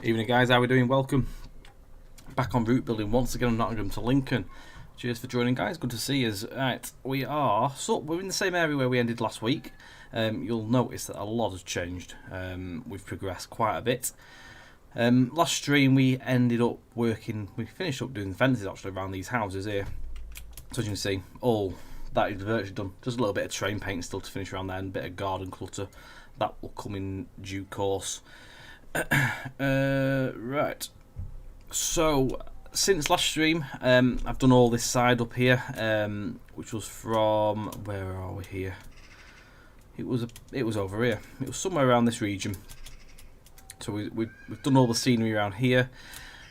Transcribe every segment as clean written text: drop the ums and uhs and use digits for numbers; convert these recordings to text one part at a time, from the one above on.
Evening guys, how are we doing? Welcome back on route building once again from Nottingham to Lincoln. Cheers for joining guys, good to see us. Right, we're in the same area where we ended last week. You'll notice that a lot has changed. We've progressed quite a bit. Last stream we finished up doing the fences actually around these houses here. So as you can see, all that is virtually done. Just a little bit of terrain paint still to finish around there and a bit of garden clutter. That will come in due course. Right, so since last stream I've done all this side up here, which was from, where are we here, it was over here, it was somewhere around this region. So we've done all the scenery around here,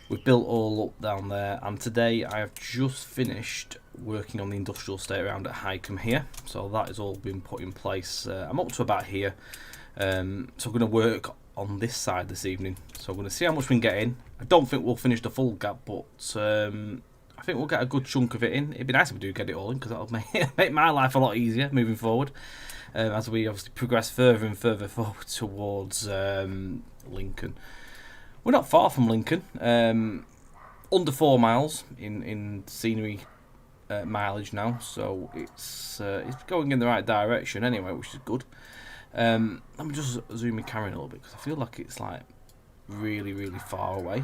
we've built all up down there, and today I have just finished working on the industrial estate around at Highcom here. So that has all been put in place. I'm up to about here, so I'm going to work on this side this evening, so I'm going to see how much we can get in. I don't think we'll finish the full gap, but I think we'll get a good chunk of it in. It'd be nice if we do get it all in, because that'll make my life a lot easier moving forward, as we obviously progress further and further forward towards Lincoln. We're not far from Lincoln, under 4 miles in scenery mileage now, so it's going in the right direction anyway, which is good. Let me just zoom my camera in a little bit, because I feel like it's like really far away.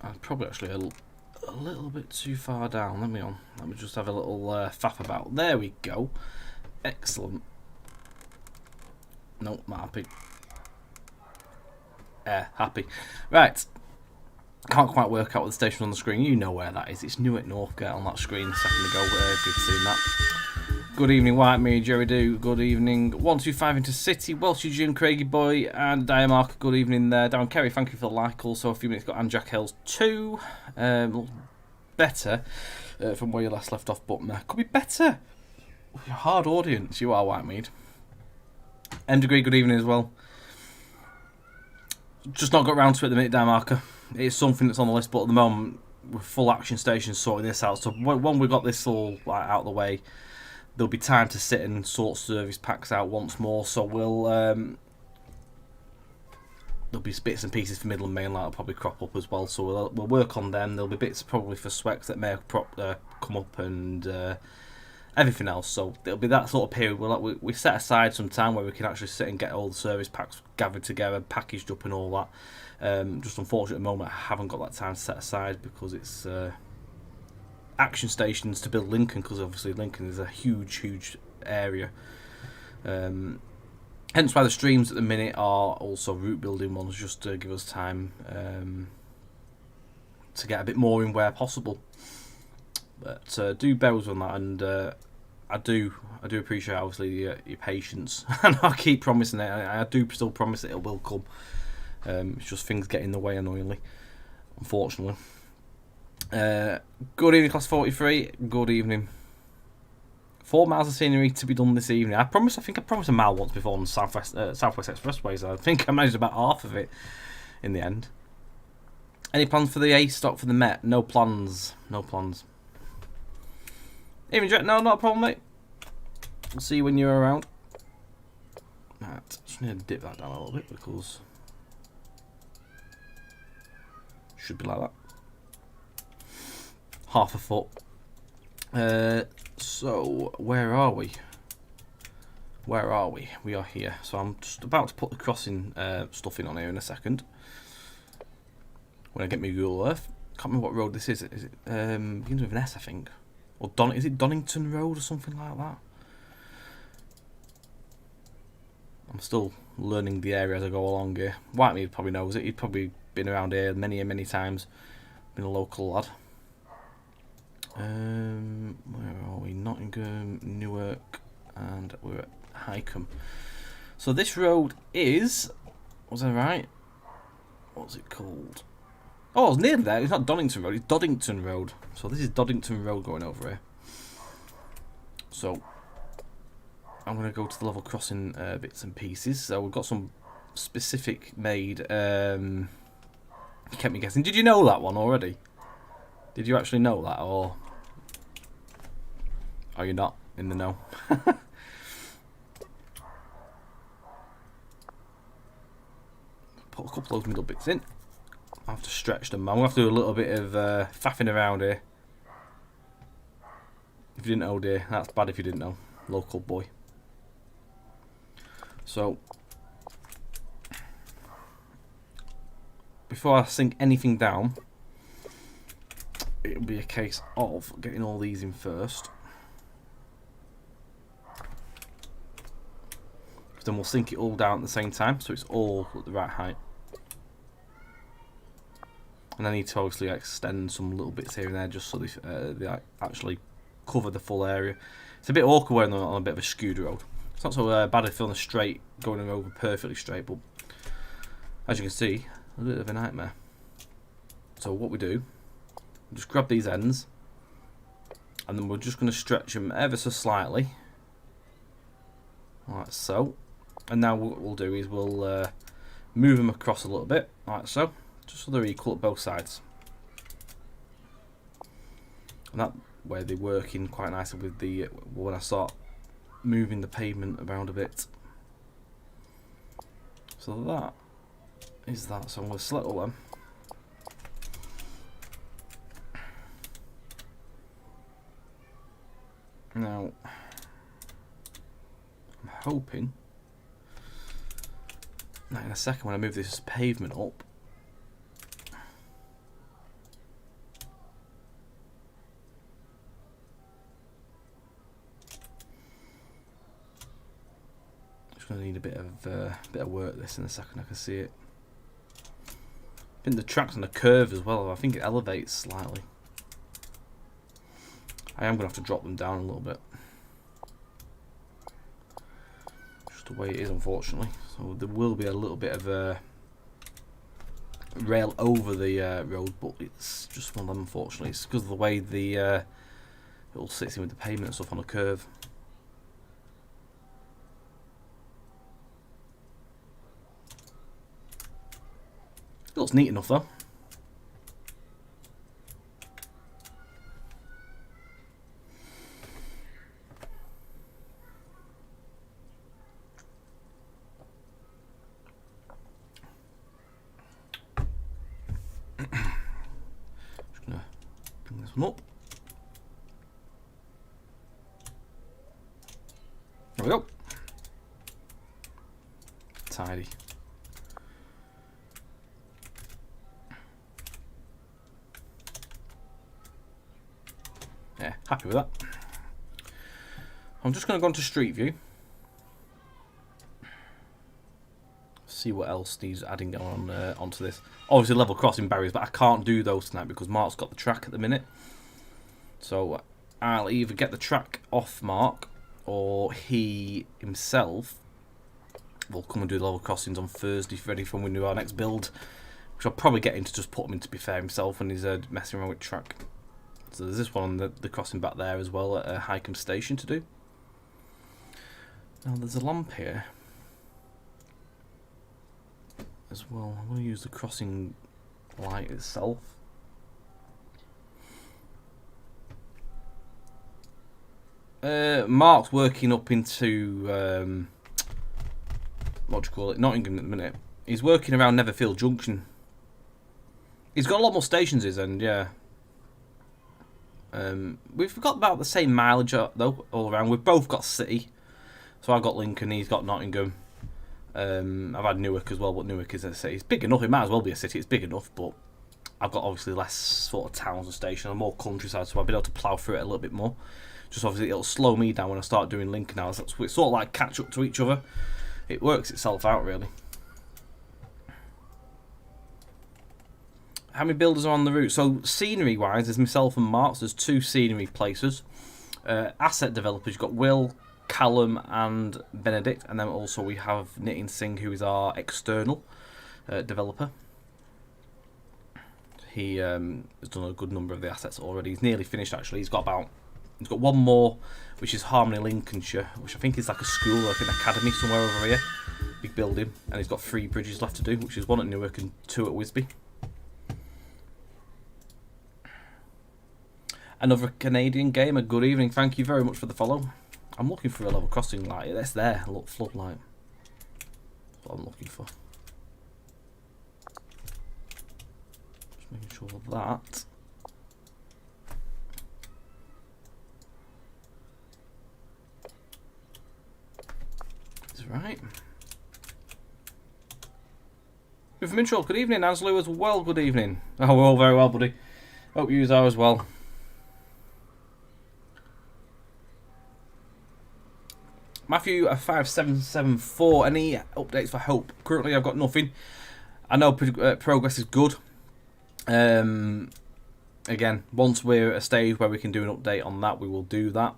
I'm probably actually a little bit too far down. Let me just have a little faff about. There we go. Excellent. Nope, not happy. Happy. Right. Can't quite work out what the station on the screen. You know where that is. It's Newark Northgate on that screen a second ago. If you've seen that. Good evening, White Me, Jerry Do. Good evening, 125 into City, Welsh Jim, Craigie Boy, and Diamark. Good evening there. Darren Kerry, thank you for the like. Also, a few minutes got, and Jack Hills too. Looks better from where you last left off, but could be better. You're a hard audience, you are, White Mead. M Degree, good evening as well. Just not got round to it at the minute, Diamarker. It's something that's on the list, but at the moment, we're full action stations sorting this out. So when we got this all out of the way, there'll be time to sit and sort service packs out once more. So we'll there'll be bits and pieces for Midland Main Line that'll probably crop up as well. So we'll work on them. There'll be bits probably for Swex that may have come up, and everything else. So it'll be that sort of period. We set aside some time where we can actually sit and get all the service packs gathered together, packaged up, and all that. Just unfortunately at the moment I haven't got that time to set aside, because it's action stations to build Lincoln, because obviously Lincoln is a huge area. Hence why the streams at the minute are also route building ones, just to give us time to get a bit more in where possible. But do bear with us on that, and I do appreciate obviously your patience, and I keep promising it. I do still promise it will come. It's just things get in the way annoyingly, unfortunately. Good evening, class 43. Good evening. 4 miles of scenery to be done this evening. I think I promised a mile once before on the Southwest Expressway, so I think I managed about half of it in the end. Any plans for the A stock for the Met? No plans. No plans. Even Jet, no, not a problem, mate. We'll see you when you're around. Right, just need to dip that down a little bit, because should be like that. Half a foot. So where are we? Where are we? We are here. So I'm just about to put the crossing stuff in on here in a second. When I get my Google Earth. Can't remember what road this is. Is it begins with an S, I think. Or is it Donington Road or something like that? I'm still learning the area as I go along here. Whitemead probably knows it. He'd probably been around here many times. Been a local lad. Where are we? Nottingham, Newark, and we're at Highcom. So this road is, was I right? What's it called? Oh, I was near there. It's not Donington Road, it's Doddington Road. So this is Doddington Road going over here. So I'm going to go to the level crossing bits and pieces. So we've got some specific made. You kept me guessing. Did you know that one already? Did you actually know that, or are you not in the know? put a couple of those middle bits in. I have to stretch them. I'm going to have to do a little bit of faffing around here. If you didn't know, dear, that's bad if you didn't know. Local boy. So, before I sink anything down, it'll be a case of getting all these in first. Then we'll sink it all down at the same time, so it's all at the right height. And I need to obviously extend some little bits here and there just so they actually cover the full area. It's a bit awkward when they're on a bit of a skewed road. It's not so bad if they're on a straight, going over perfectly straight, but as you can see, a bit of a nightmare. So what we do, we just grab these ends, and then we're just going to stretch them ever so slightly, like so. And now what we'll do is we'll move them across a little bit, like so, just so they're equal at both sides. And that way they work in quite nicely with the when I start moving the pavement around a bit. So that is that. So I'm going to select all them. Now, I'm hoping that in a second when I move this pavement up, just going to need a bit of work this in a second. I can see it. I think the track's on a curve as well. I think it elevates slightly. I am going to have to drop them down a little bit. Just the way it is, unfortunately. So there will be a little bit of a rail over the road, but it's just one of them, unfortunately. It's because of the way the it all sits in with the pavement and stuff on a curve. It looks neat enough though. Just gonna bring this one up. There we go. Tidy. Yeah, happy with that. I'm just going to go into Street View. See what else needs adding on onto this. Obviously level crossing barriers, but I can't do those tonight because Mark's got the track at the minute. So I'll either get the track off Mark, or he himself will come and do the level crossings on Thursday, ready for when we do our next build. Which I'll probably get him to just put him in, to be fair, himself when he's messing around with track. So there's this one on the crossing back there as well at a highcom station to do. Now there's a lamp here as well. I'm going to use the crossing light itself. Mark's working up into what do you call it, Nottingham at the minute. He's working around Netherfield Junction. He's got a lot more stations his end, yeah. We've got about the same mileage though all around. We've both got city, so I've got Lincoln, he's got Nottingham. I've had Newark as well, but Newark is a city. It's big enough, it might as well be a city, it's big enough, but I've got obviously less sort of towns and stations and more countryside, so I've been able to plough through it a little bit more. Just obviously it'll slow me down when I start doing Lincoln hours. So it's sort of like catch up to each other. It works itself out really. How many builders are on the route? So scenery wise, there's myself and Mark. So there's 2 scenery placers. Asset developers, you've got Will, Callum and Benedict, and then also we have Nitin Singh, who is our external developer. He has done a good number of the assets already. He's nearly finished actually. He's got one more, which is Harmony Lincolnshire, which I think is like a school, like an academy somewhere over here. Big building, and he's got 3 bridges left to do, which is 1 at Newark and 2 at Wisby. Another Canadian gamer, good evening, thank you very much for the follow. I'm looking for a level crossing light. That's there, look, floodlight. That's what I'm looking for. Making sure that is right. With Mitchell, good evening. Ansley as well, good evening. Oh, we're all very well, buddy. Hope you are as well. Matthew 5774. Any updates for Hope? Currently, I've got nothing. I know progress is good. Again, once we're at a stage where we can do an update on that, we will do that.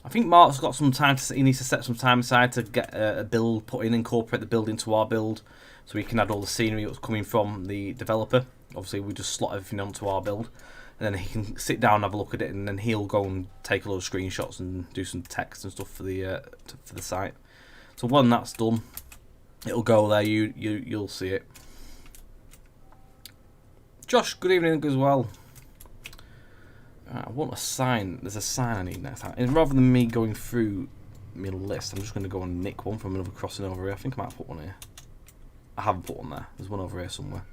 I think Mark's got some time. He needs to set some time aside to get a build put in, incorporate the build into our build, so we can add all the scenery that's coming from the developer. Obviously, we just slot everything onto our build, and then he can sit down and have a look at it, and then he'll go and take a load of screenshots and do some text and stuff for the site. So when that's done, it'll go there. You'll see it. Josh, good evening as well. I want a sign. There's a sign I need next time. And rather than me going through my list, I'm just going to go and nick one from another crossing over here. I think I might put one here. I haven't put one there. There's one over here somewhere.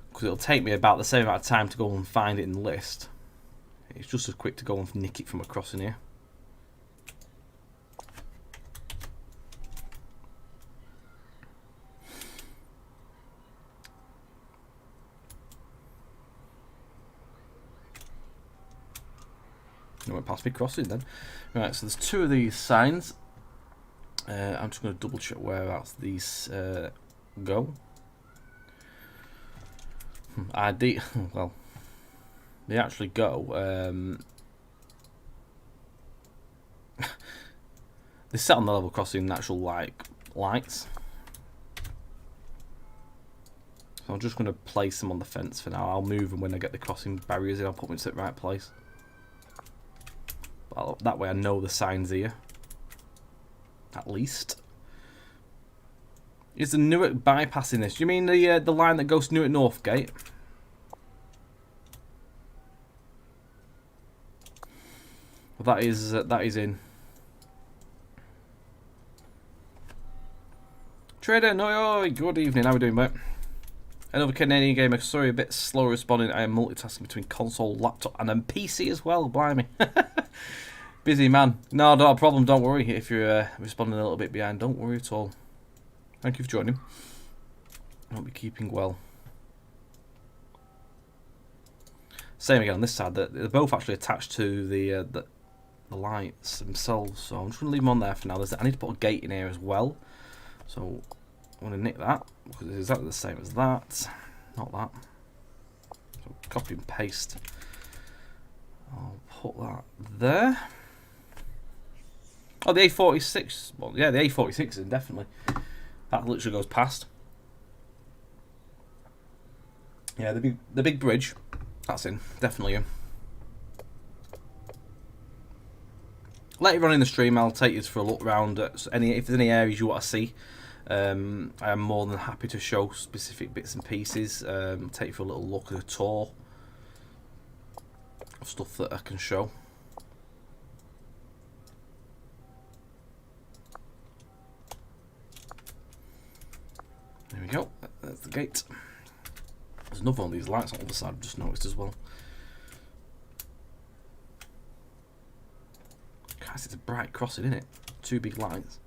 Because it'll take me about the same amount of time to go and find it in the list. It's just as quick to go and nick it from a crossing here. I went past me crossing then. Right, so there's two of these signs. I'm just going to double check whereabouts these go. Well, they actually go. They set on the level crossing natural lights. So I'm just going to place them on the fence for now. I'll move them when I get the crossing barriers in. I'll put them into the right place. But that way I know the sign's here. At least. Is the Newark bypassing this? Do you mean the line that goes to Newark Northgate? Well, that is in. Trader, no, good evening. How are we doing, mate? Another Canadian gamer. Sorry, a bit slow responding. I am multitasking between console, laptop, and then PC as well. Blimey. Busy man. No, not a problem. Don't worry if you're responding a little bit behind. Don't worry at all. Thank you for joining. I hope you're keeping well. Same again on this side. They're both actually attached to the lights themselves. So I'm just going to leave them on there for now. I need to put a gate in here as well. So I'm going to nick that because it's exactly the same as that. Not that. So copy and paste. I'll put that there. Oh, the A46. Well, yeah, the A46 is definitely. That literally goes past. Yeah, the big bridge. That's in. Definitely in. Later on in the stream, I'll take you for a look around at if there's any areas you want to see. I am more than happy to show specific bits and pieces. Take you for a little look at a tour of stuff that I can show. There we go. That's the gate. There's another one of these lights on the other side. I've just noticed as well. Guys, it's a bright crossing, isn't it? Two big lights.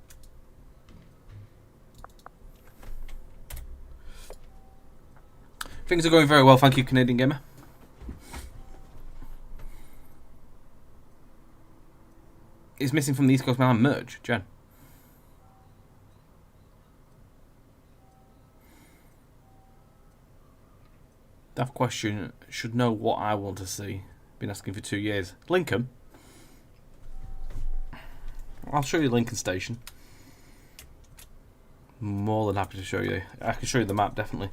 Things are going very well, thank you, Canadian gamer. It's missing from the East Coast Main Line merge, Jen. That question should know what I want to see. Been asking for 2 years. Lincoln. I'll show you Lincoln Station. More than happy to show you. I can show you the map, definitely.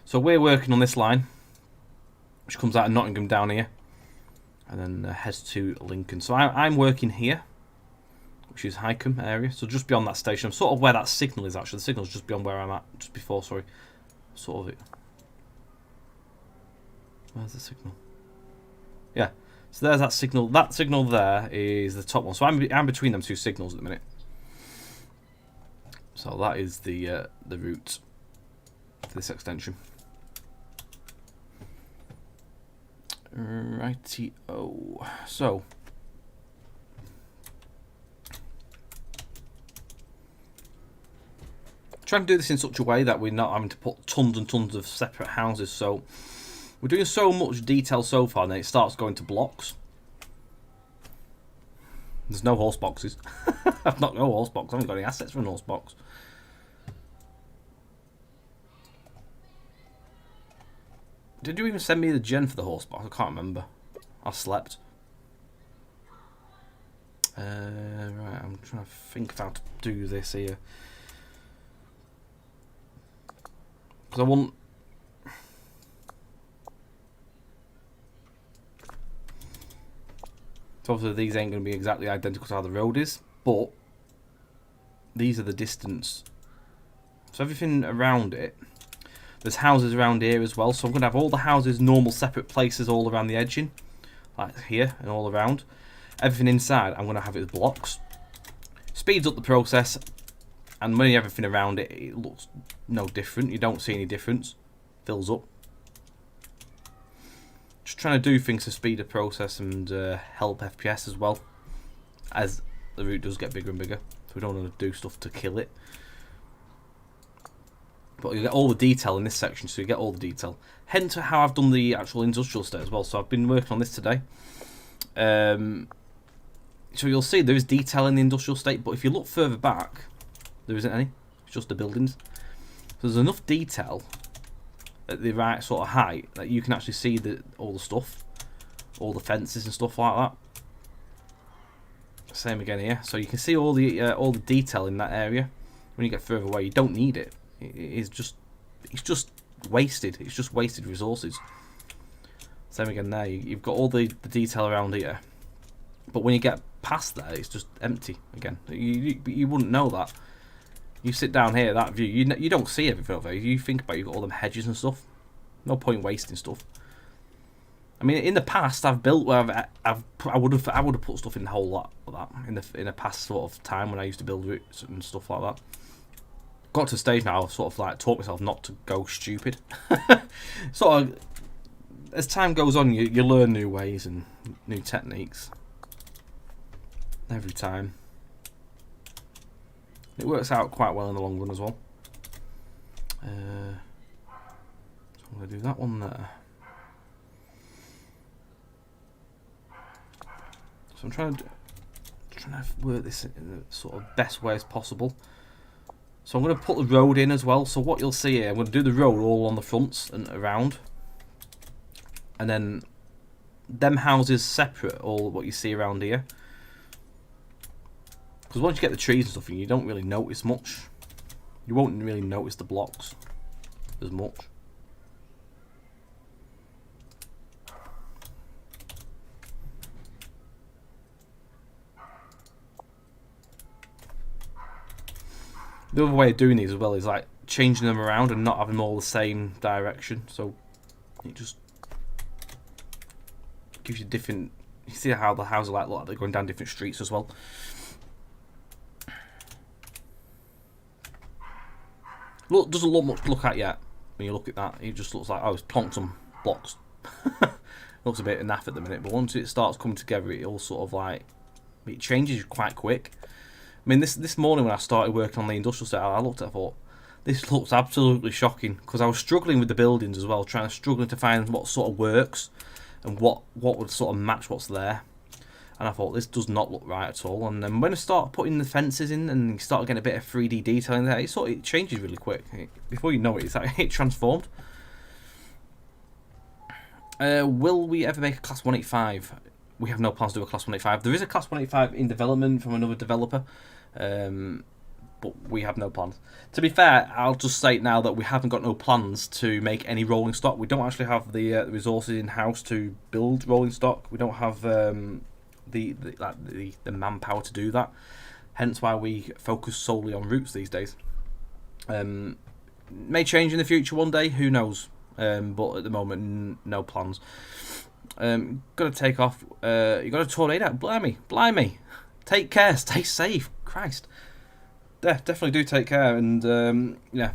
So we're working on this line, which comes out of Nottingham down here, and then heads to Lincoln. So I'm working here, which is highcom area. So just beyond that station. I'm sort of where that signal is actually. The signal's just beyond where I'm at, just before, sorry. Sort of it. Where's the signal? Yeah. So there's that signal. That signal there is the top one. So I'm between them two signals at the minute. So that is the route for this extension. Righty-o. So, trying to do this in such a way that we're not having to put tons and tons of separate houses. So, we're doing so much detail so far, and then it starts going to blocks. There's no horse boxes. I've not no horse box. I haven't got any assets for a horse box. Did you even send me the gen for the horse box? I can't remember. I slept. Right, I'm trying to think of how to do this here. Because I want... So obviously these ain't going to be exactly identical to how the road is, but these are the distance. So everything around it, there's houses around here as well, so I'm going to have all the houses normal separate places all around the edging, like here and all around. Everything inside I'm going to have it as blocks. Speeds up the process, and when you have everything around it, it looks no different. You don't see any difference. Fills up. Just trying to do things to speed the process and help FPS as well, as the route does get bigger and bigger. So we don't want to do stuff to kill it. But you get all the detail in this section, so you get all the detail. Hence how I've done the actual industrial estate as well. So I've been working on this today. So you'll see there is detail in the industrial estate, but if you look further back, there isn't any. It's just the buildings. So there's enough detail at the right sort of height that you can actually see all the stuff, all the fences and stuff like that. Same again here. So you can see all the detail in that area. When you get further away, you don't need it. It's just wasted. It's just wasted resources. Same again there. You've got all the detail around here, but when you get past there, it's just empty again. You wouldn't know that. You sit down here, that view, you don't see everything over there. You think about it, you've got all them hedges and stuff. No point wasting stuff. I mean, in the past, I've built where I would have put stuff in the whole lot of that in a past sort of time when I used to build routes and stuff like that. Got to a stage now, I've sort of like taught myself not to go stupid. Sort of, as time goes on, you learn new ways and new techniques every time. It works out quite well in the long run as well. So I'm going to do that one there. So I'm trying to work this in the sort of best way as possible. So I'm going to put the road in as well. So what you'll see here, I'm going to do the road all on the fronts and around. And then them houses separate, all what you see around here. Because once you get the trees and stuff in, you don't really notice much. You won't really notice the blocks as much. The other way of doing these as well is like changing them around and not having them all the same direction. So it just gives you different. You see how the houses look like they're going down different streets as well. Doesn't look much to look at yet. When you look at that, it just looks like, oh, it's plonked some blocks. Looks a bit naff at the minute, but once it starts coming together, it all sort of like, it changes quite quick. I mean, this morning when I started working on the industrial set, I looked at it, I thought, this looks absolutely shocking, because I was struggling with the buildings as well, struggling to find what sort of works and what would sort of match what's there. And I thought, this does not look right at all. And then when I start putting the fences in and you start getting a bit of 3D detailing there, it changes really quick. Before you know it, it's like it transformed. Will we ever make a Class 185? We have no plans to do a Class 185. There is a Class 185 in development from another developer, but we have no plans. To be fair, I'll just state now that we haven't got no plans to make any rolling stock. We don't actually have the resources in-house to build rolling stock. We don't have the manpower to do that. Hence why we focus solely on routes these days. May change in the future one day, who knows? But at the moment, no plans. Got to take off. You got a tornado. Blimey. Take care. Stay safe. Christ. Definitely do take care. And yeah,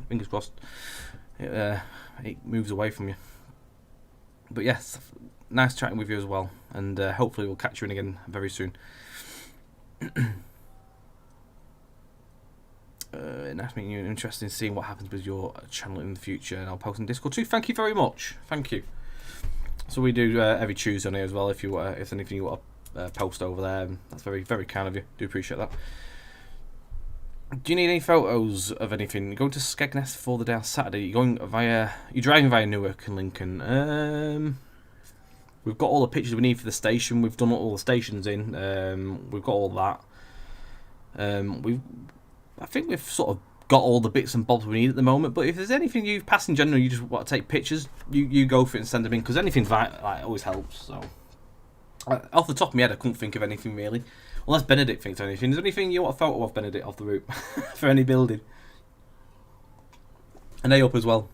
fingers crossed. It moves away from you. But yes, nice chatting with you as well, and hopefully we'll catch you in again very soon. Nice meeting you, and interested in seeing what happens with your channel in the future, and I'll post in Discord too. Thank you very much. Thank you. So we do every Tuesday on here as well. If there's anything you want to post over there, that's very, very kind of you. Do appreciate that. Do you need any photos of anything? You're going to Skegness for the day on Saturday. You're driving via Newark and Lincoln. We've got all the pictures we need for the station. We've done all the stations in. We've got all that. I think we've sort of got all the bits and bobs we need at the moment. But if there's anything you pass in general, you just want to take pictures, you go for it and send them in, because anything like always helps. So off the top of my head, I couldn't think of anything really. Unless Benedict thinks of anything. Is there anything you want a photo of, Benedict, off the route for any building? And A up as well.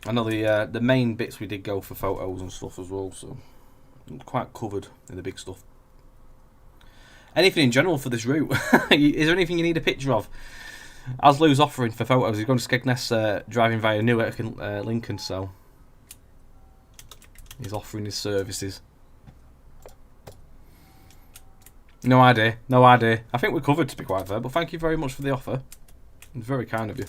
I know the main bits we did go for photos and stuff as well, so I'm quite covered in the big stuff. Anything in general for this route? Is there anything you need a picture of? As Lou's offering for photos, he's going to Skegness driving via Newark and Lincoln, so he's offering his services. No idea. I think we're covered, to be quite fair, but thank you very much for the offer. It's very kind of you.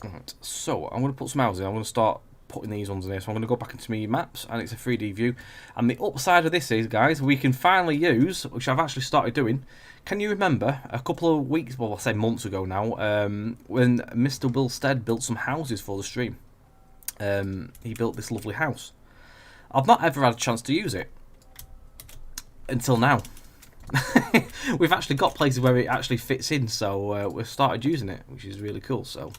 Right, so I'm going to put some houses in. I'm going to start putting these ones in here. So I'm going to go back into my maps, and it's a 3D view. And the upside of this is, guys, we can finally use, which I've actually started doing. Can you remember a couple of weeks, well, I'll say months ago now, when Mr. Will Stead built some houses for the stream? He built this lovely house. I've not ever had a chance to use it until now. We've actually got places where it actually fits in, so we've started using it, which is really cool. So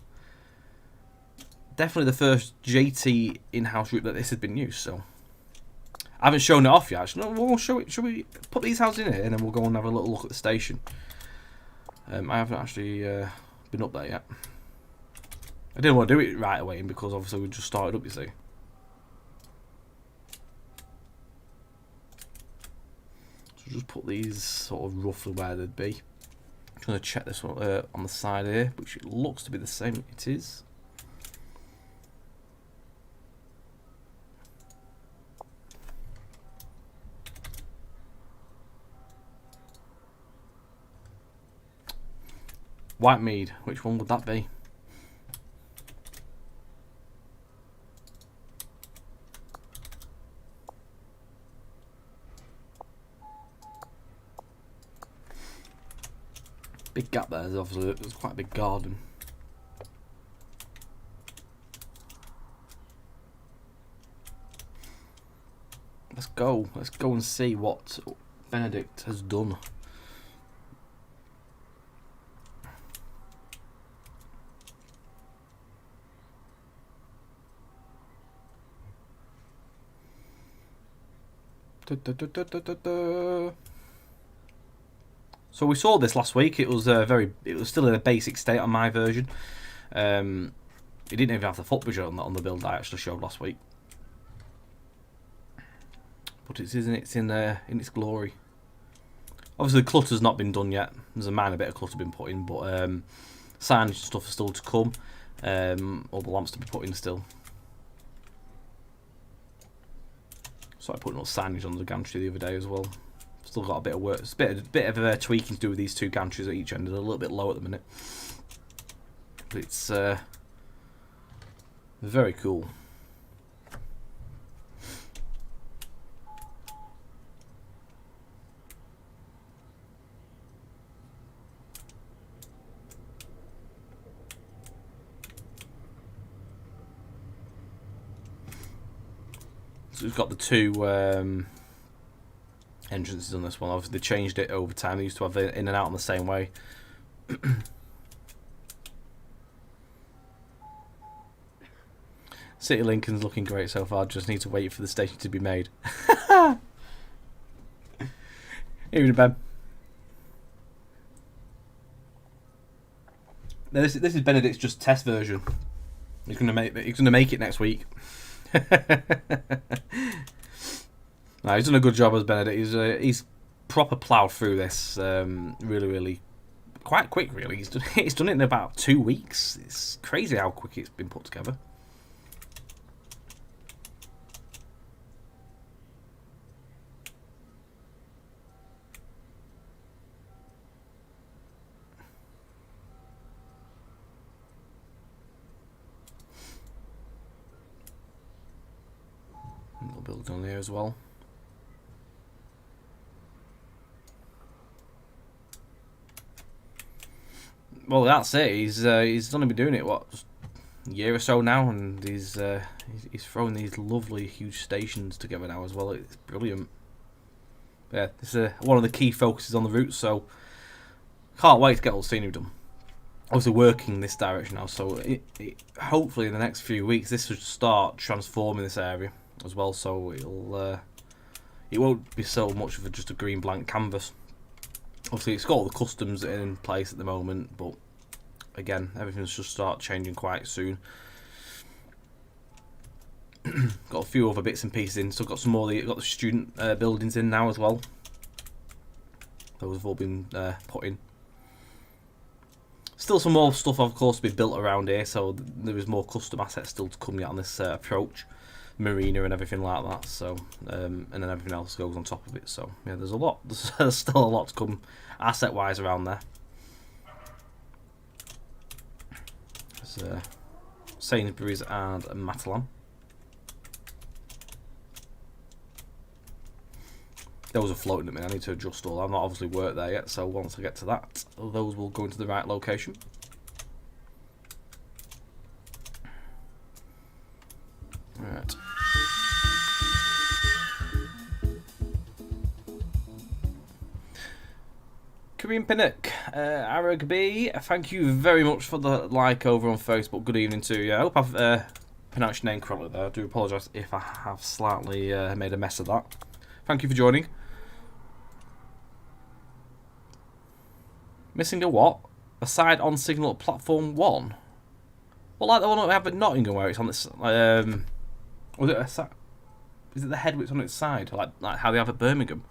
definitely the first JT in-house route that this has been used. So I haven't shown it off yet. Actually, no, we'll show it. Should we put these houses in here and then we'll go and have a little look at the station? I haven't actually been up there yet. I didn't want to do it right away because obviously we just started up, you see. So just put these sort of roughly where they'd be. I'm going to check this one on the side here, which it looks to be the same. It is. Whitemead, which one would that be? Big gap there, obviously there's quite a big garden. Let's go and see what Benedict has done. So we saw this last week. It was still in a basic state on my version. It didn't even have the footbridge on the build I actually showed last week. But it's in its glory. Obviously the clutter's not been done yet. There's a minor bit of clutter been put in, but signage and stuff is still to come. All the lamps to be put in still. So I put little signage on the gantry the other day as well. Still got a bit of work. It's a bit of tweaking to do with these two gantries at each end. They're a little bit low at the minute, but it's very cool. So we've got the two entrances on this one. Obviously they changed it over time. They used to have it in and out in the same way. City Lincoln's looking great so far. Just need to wait for the station to be made. Even Ben. Now this is Benedict's just test version. He's gonna make it next week. No, he's done a good job as Benedict. He's proper ploughed through this. Really quite quick, really. He's done it in about 2 weeks. It's crazy how quick it's been put together. A little build on there as well. Well, that's it. He's only been doing it what, a year or so now, and he's throwing these lovely huge stations together now as well. It's brilliant. Yeah, it's one of the key focuses on the route, so can't wait to get all the scenery done. Obviously working in this direction now, so hopefully in the next few weeks this should start transforming this area as well, so it won't be so much of just a green blank canvas. Obviously it's got all the customs in place at the moment, but again, everything should start changing quite soon. Got a few other bits and pieces in, so got some more. Got the student buildings in now as well. Those have all been put in. Still some more stuff, of course, to be built around here, so there is more custom assets still to come yet on this approach, marina and everything like that. So, and then everything else goes on top of it. So, yeah, there's a lot. There's still a lot to come asset-wise around there. There's Sainsbury's and Matalan. Those are floating at me. I need to adjust all. I've not obviously worked there yet, so once I get to that, those will go into the right location. Right. Korean Pinnock, Arag B, thank you very much for the like over on Facebook. Good evening to you. I hope I've pronounced your name correctly there. I do apologise if I have slightly made a mess of that. Thank you for joining. Missing a what? A side on signal at platform 1? Well, like the one that we have at Nottingham where it's on this... was it a is it the head which on its side? Like how they have at Birmingham?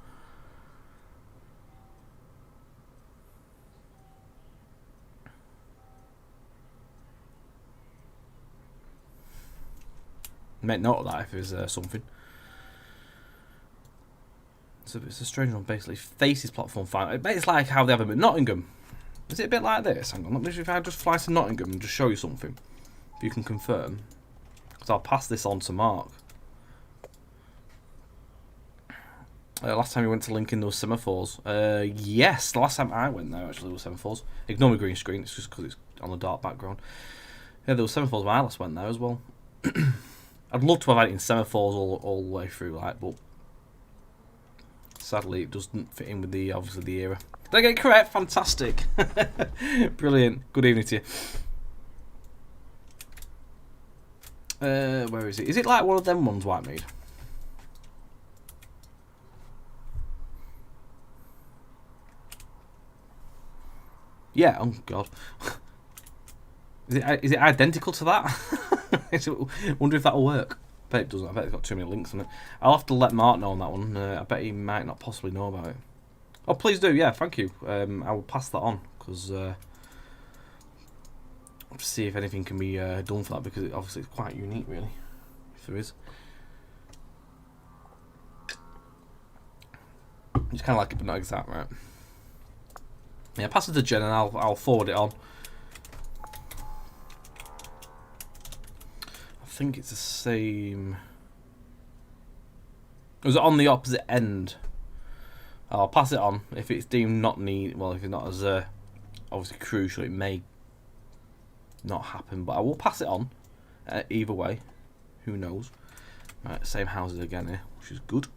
Make note of that if there's something. So it's a strange one, basically. Faces platform 5. It's like how they have them at Nottingham. Is it a bit like this? Hang on, let me see if I just fly to Nottingham and just show you something. If you can confirm. Because I'll pass this on to Mark. Last time we went to Lincoln, there was semaphores. Yes, the last time I went there, actually, there was semaphores. Ignore my green screen, it's just because it's on a dark background. Yeah, there was semaphores when I last went there as well. I'd love to have had it in semaphores all the way through, like, but sadly it doesn't fit in with the obviously the era. Did I get it correct? Fantastic. Brilliant. Good evening to you. Where is it? Is it like one of them ones White made? Yeah, oh god. Is it identical to that? I wonder if that'll work. I bet it doesn't. I bet it's got too many links on it. I'll have to let Mark know on that one. I bet he might not possibly know about it. Oh, please do. Yeah, thank you. I will pass that on because see if anything can be done for that, because obviously it's quite unique, really. If there is, it's kind of like it, but not exact, right? Yeah, pass it to Jen and I'll forward it on. I think it's the same. Was it on the opposite end? I'll pass it on. If it's deemed not need, well, if it's not as obviously crucial, it may not happen. But I will pass it on. Either way, who knows? Right, same houses again here, which is good.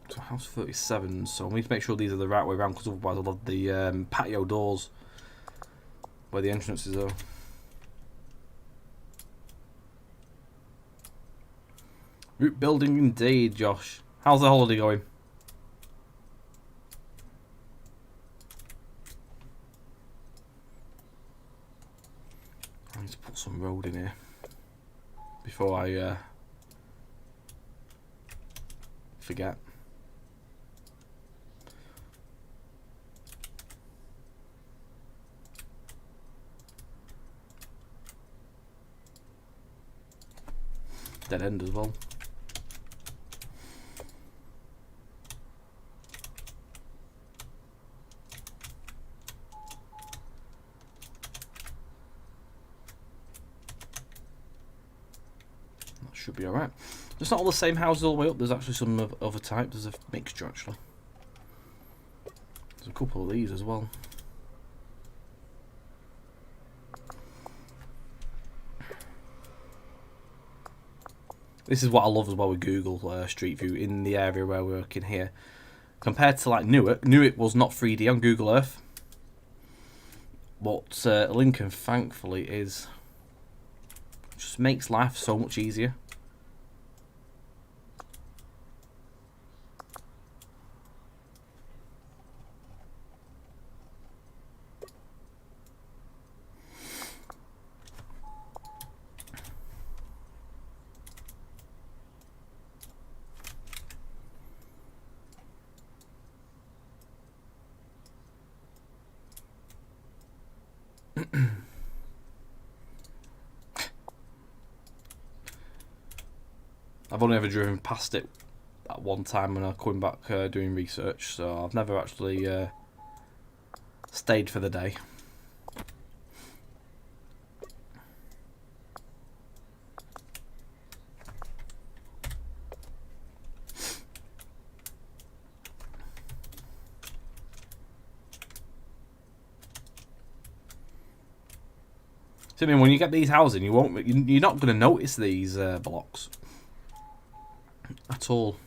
So house 37. So we need to make sure these are the right way around, because otherwise I'll have the patio doors where the entrances are. Route building indeed, Josh. How's the holiday going? I need to put some road in here before I forget. Dead end as well. That should be alright. It's not all the same houses all the way up. There's actually some of other types. There's a mixture actually. There's a couple of these as well. This is what I love as well with Google Street View in the area where we're working here. Compared to like Newark was not 3D on Google Earth. But Lincoln, thankfully, is. Just makes life so much easier. I've only ever driven past it at one time when I was coming back doing research, so I've never actually stayed for the day. So, I mean, when you get these houses, you're not going to notice these blocks at all.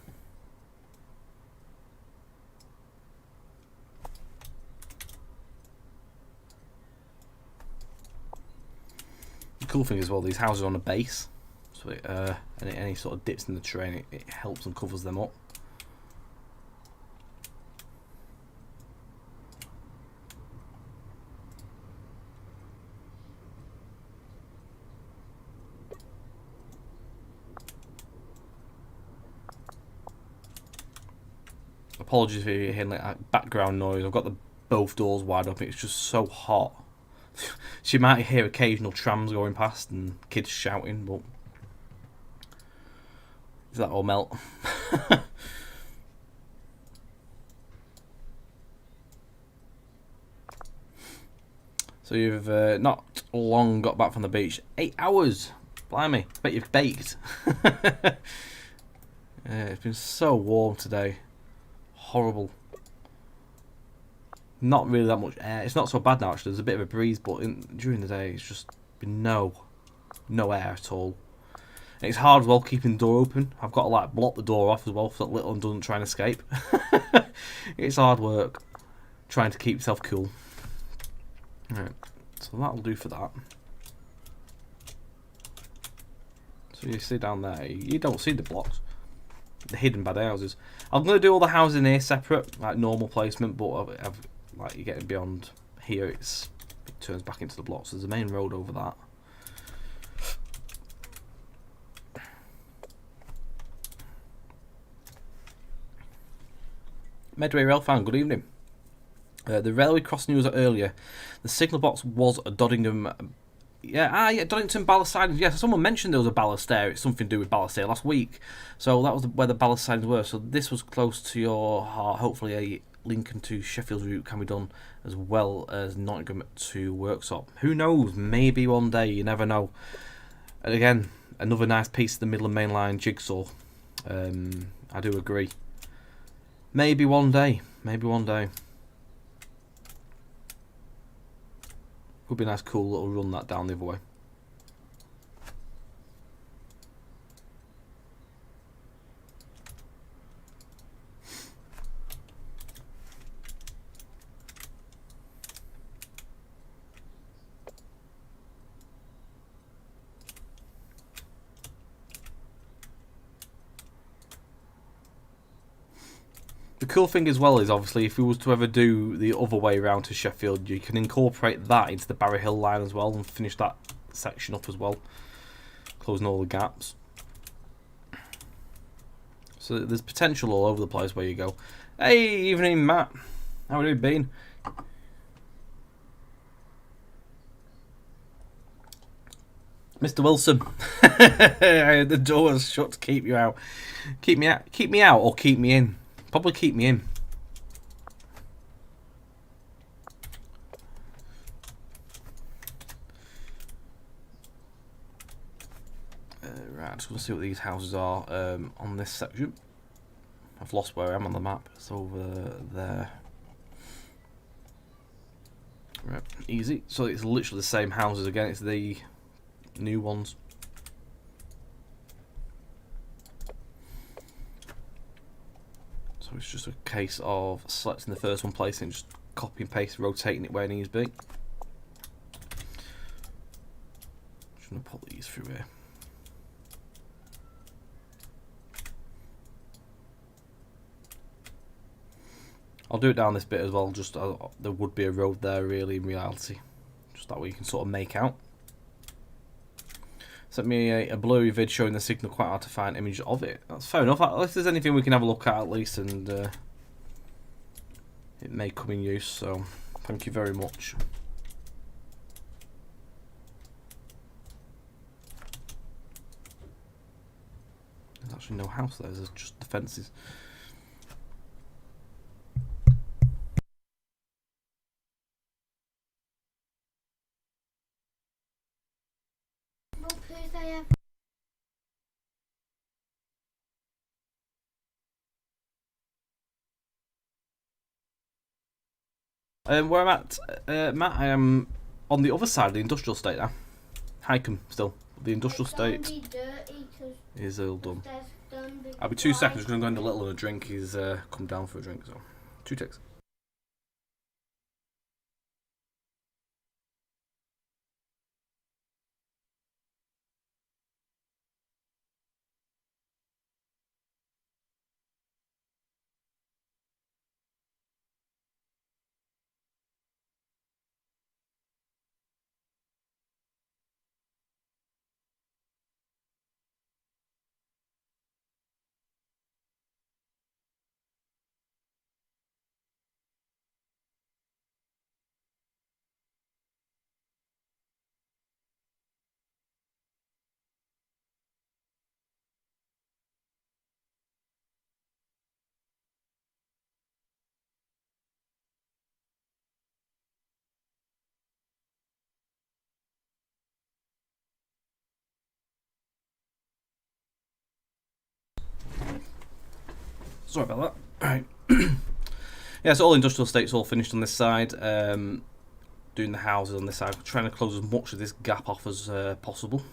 The cool thing as well, these houses are on a base, so any sort of dips in the terrain, it helps and covers them up. Apologies if you're hearing like background noise. I've got both doors wide open. It's just so hot. So you might hear occasional trams going past and kids shouting, but that will melt. So you've not long got back from the beach. 8 hours. Blimey. Bet you've baked. It's been so warm today. Horrible. Not really that much air. It's not so bad now actually. There's a bit of a breeze, but during the day it's just been no air at all. And it's hard as well keeping the door open. I've got to like block the door off as well so that little one doesn't try and escape. It's hard work trying to keep yourself cool. Right, so that'll do for that. So you see down there, you don't see the blocks. The hidden by the houses. I'm going to do all the houses in here separate, like normal placement, but I've like you're getting beyond here, it turns back into the blocks. There's a main road over that. Medway Rail fan, good evening. The railway crossing news earlier. The signal box was a Nottingham. Yeah, Donington ballast sidings. Yeah, so someone mentioned there was a ballast there. It's something to do with ballast there last week. So that was where the ballast sidings were. So this was close to your heart. Hopefully a Lincoln to Sheffield route can be done as well as Nottingham to Worksop. Who knows? Maybe one day. You never know. And again, another nice piece of the Midland Main Line jigsaw. I do agree. Maybe one day. Maybe one day. Would be a nice cool little run that down the other way. The cool thing as well is obviously if we was to ever do the other way around to Sheffield, you can incorporate that into the Barry Hill line as well and finish that section up as well, closing all the gaps. So there's potential all over the place where you go. Hey, evening Matt, how have you been? Mr. Wilson. The door was shut to keep you out. Keep me out or keep me in? Probably keep me in. Right, just going to see what these houses are on this section. I've lost where I am on the map. It's over there. Right, easy. So it's literally the same houses again. It's the new ones. So it's just a case of selecting the first one, placing it, just copy and paste, rotating it where it needs to be. Just going to put these through here. I'll do it down this bit as well, just there would be a road there really in reality. Just that way you can sort of make out. Sent me a blurry vid showing the signal, quite hard to find image of it. That's fair enough. If there's anything we can have a look at least, and it may come in use, so thank you very much. There's actually no house there, there's just the fences. Where I'm at, Matt, I am on the other side of the industrial estate now. Highcom still. The industrial estate is all done. I'll be 2 seconds, going to go into a little and a drink. He's come down for a drink, so 2 ticks. Sorry about that. Right. Yeah, so all industrial estates all finished on this side. Doing the houses on this side, trying to close as much of this gap off as possible.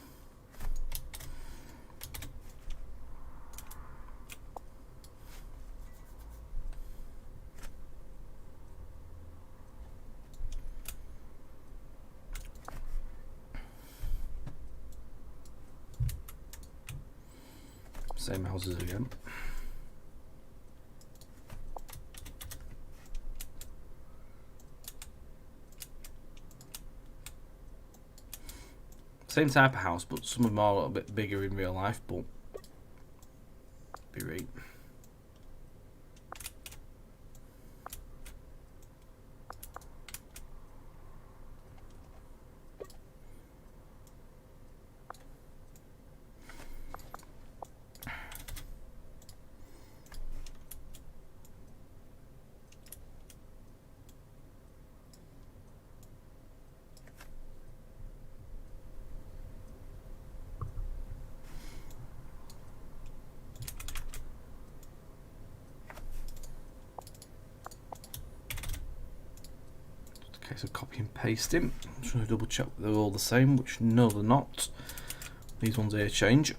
Same houses again. Same type of house, but some of them are a little bit bigger in real life, but be right. So copy and paste him. I'm just going to double check they're all the same, which no they're not. These ones here change.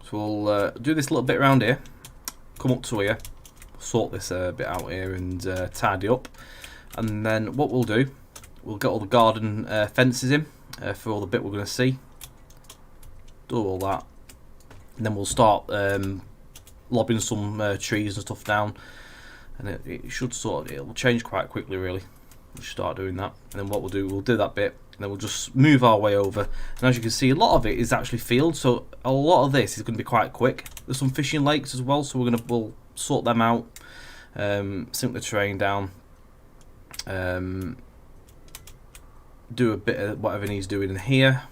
So we'll do this little bit around here, come up to here, sort this bit out here and tidy up, and then what we'll do, we'll get all the garden fences in for all the bit we're going to see, do all that, and then we'll start lobbing some trees and stuff down, and it should it'll change quite quickly really. We'll start doing that, and then what we'll do that bit, and then we'll just move our way over. And as you can see, a lot of it is actually field, so a lot of this is going to be quite quick. There's some fishing lakes as well, so we'll sort them out, sink the train down, do a bit of whatever needs doing in here,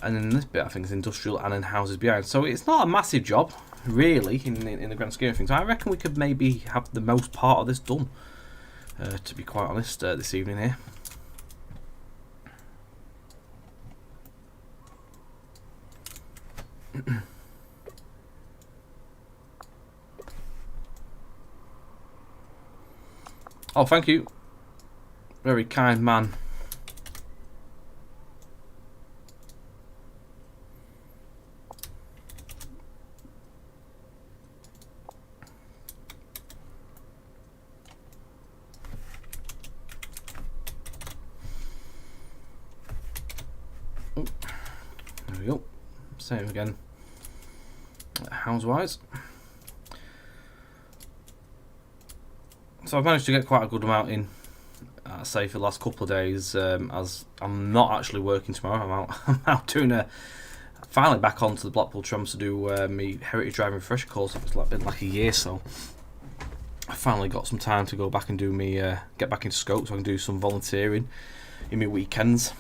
and then this bit I think is industrial, and then houses behind. So it's not a massive job really in the grand scheme of things. I reckon we could maybe have the most part of this done, to be quite honest, this evening here. Oh, thank you. Very kind man. Oh, there we go. Same again. Housewise. So I've managed to get quite a good amount in, say for the last couple of days, as I'm not actually working tomorrow. I'm out doing finally back onto the Blackpool trams to do me heritage driving refresher course. It's been like a year, so I finally got some time to go back and do me get back into scope, so I can do some volunteering in my weekends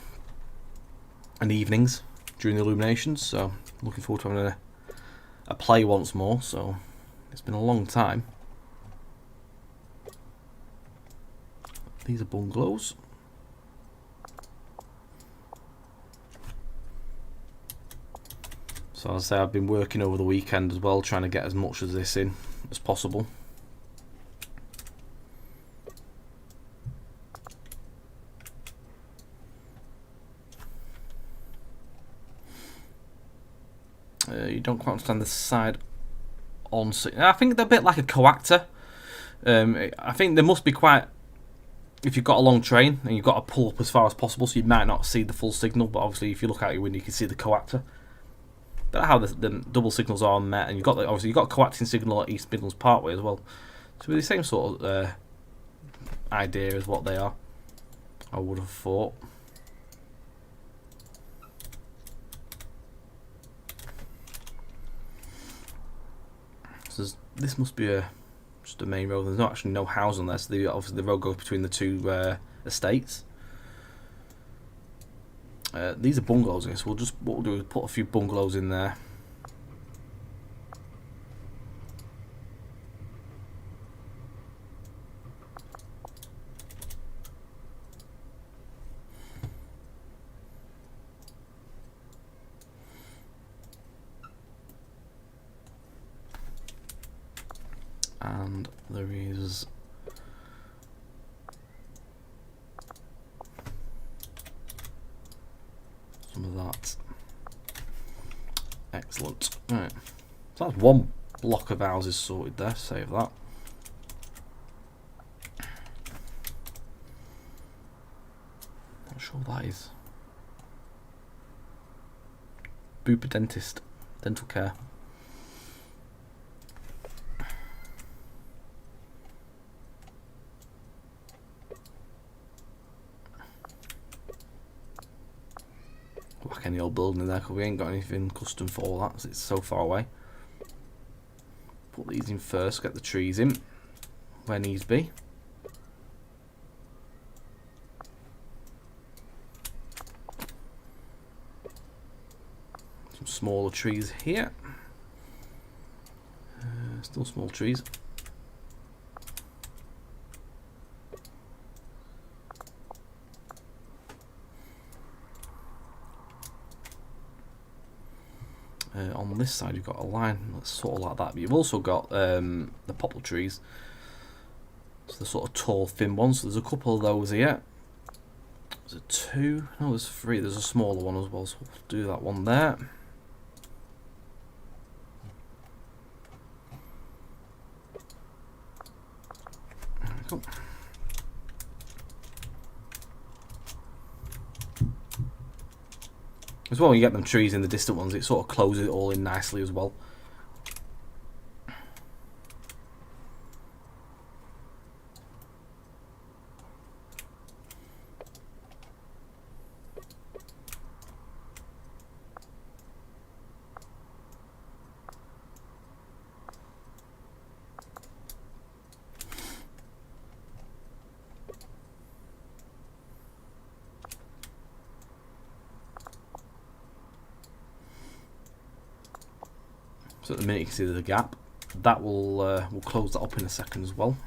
and evenings during the illuminations. So looking forward to having a play once more. So it's been a long time. These are bungalows. So as I say, I've been working over the weekend as well, trying to get as much of this in as possible. You don't quite understand the side on. I think they're a bit like a coactor. I think there must be quite. If you've got a long train and you've got to pull up as far as possible, so you might not see the full signal, but obviously if you look out your window you can see the coactor. That's how the double signals are met, and obviously you've got a coacting signal at East Midlands Parkway as well. So the same sort of idea as what they are, I would have thought. So this must be just a main road. There's not actually no house on there, so obviously the road goes between the two estates. These are bungalows, I guess. What we'll do is put a few bungalows in there. And there is some of that. Excellent. Right. So that's one block of houses sorted there. Save that. Not sure what that is. Booper dentist. Dental care. Whack any old building in there, because we ain't got anything custom for that, because it's so far away. Put these in first, get the trees in where needs be. Some smaller trees here. Still small trees. On this side you've got a line that's sort of like that, but you've also got the poplar trees, so the sort of tall thin ones. So there's a couple of those here. There's a two, no there's three, there's a smaller one as well, so we'll do that one there. There we go. As well, when you get them trees in the distant ones, it sort of closes it all in nicely as well, So at the minute you can see there's a gap. That will we'll close that up in a second as well.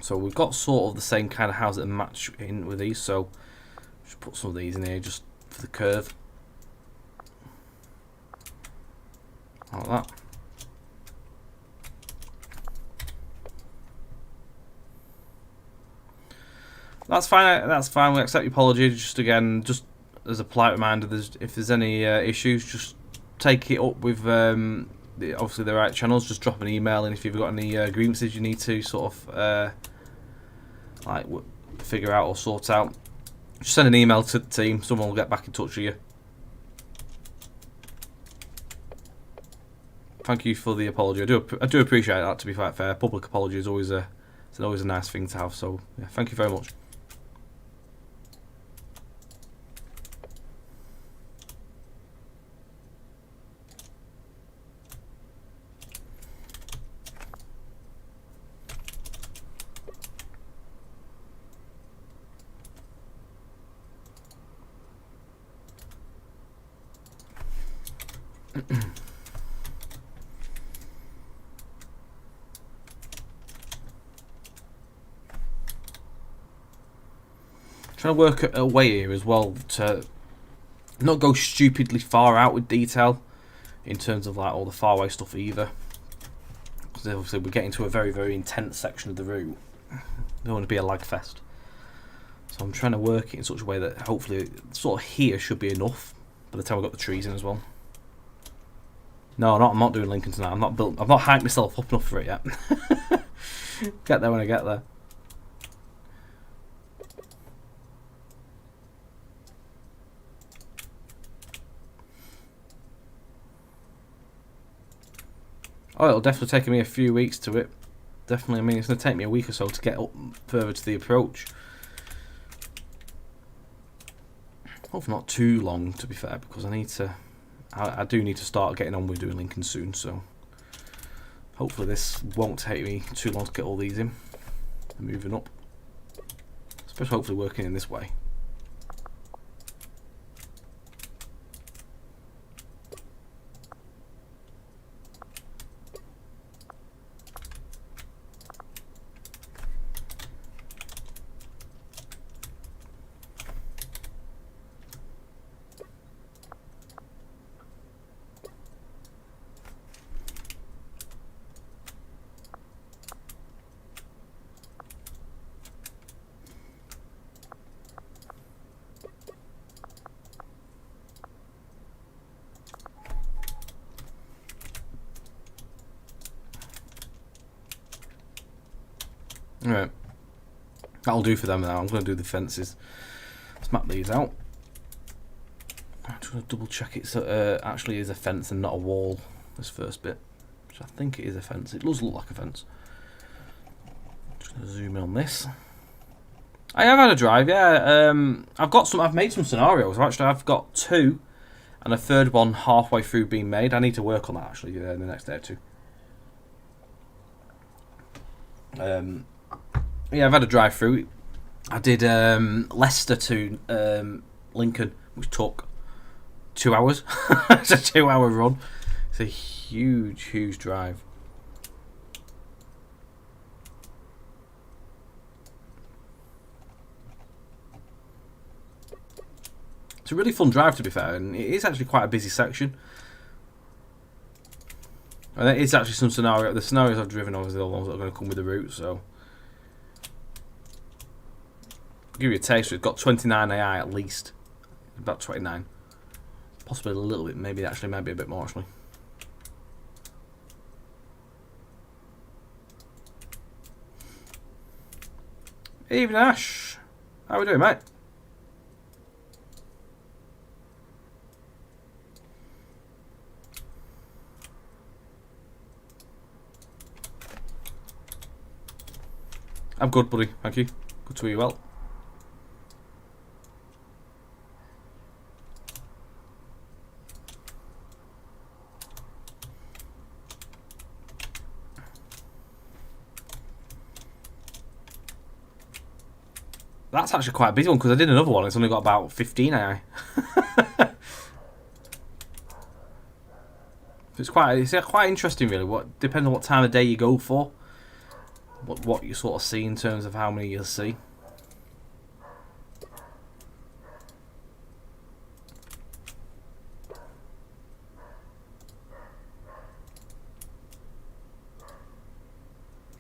So we've got sort of the same kind of houses that match in with these. So just put some of these in here just for the curve, like that. That's fine. That's fine. We accept your apology. Just again, just as a polite reminder, if there's any issues, just take it up with obviously the right channels. Just drop an email, and if you've got any grievances you need to sort of like figure out or sort out, just send an email to the team. Someone will get back in touch with you. Thank you for the apology. I do appreciate that. To be quite fair, public apology is always a nice thing to have. So yeah, thank you very much. Trying to work a way here as well to not go stupidly far out with detail in terms of like all the far away stuff either, because obviously we're getting to a very, very intense section of the route. Don't want to be a lag fest, so I'm trying to work it in such a way that hopefully sort of here should be enough by the time I've got the trees in as well. No, I'm not doing Lincoln tonight. I've not hyped myself up enough for it yet. Get there when I get there. Oh, it'll definitely take me a few weeks to it. Definitely, I mean, it's going to take me a week or so to get up further to the approach. Hopefully not too long, to be fair, because I do need to start getting on with doing Lincoln soon, so hopefully this won't take me too long to get all these in and moving up. Especially hopefully working in this way. Right, that'll do for them now. I'm going to do the fences. Let's map these out. I'm just going to double check it actually is a fence and not a wall, this first bit, which I think it is a fence. It does look like a fence. Just going to zoom in on this. I have had a drive, yeah. I've made some scenarios. I've got two, and a third one halfway through being made. I need to work on that actually in the next day or two. Yeah, I've had a drive through. I did Leicester to Lincoln, which took 2 hours. It's a 2-hour run. It's a huge, huge drive. It's a really fun drive, to be fair, and it is actually quite a busy section. And there is actually some the scenarios I've driven over are the ones that are going to come with the route, so I'll give you a taste. It's got 29 AI at least, about 29, possibly a little bit, maybe actually might be a bit more actually. Evening, Ash. How we doing, mate? I'm good, buddy. Thank you. Good to hear you well. That's actually quite a busy one because I did another one. It's only got about 15 AI. It's quite interesting, really. What depends on what time of day you go for, what you sort of see in terms of how many you'll see.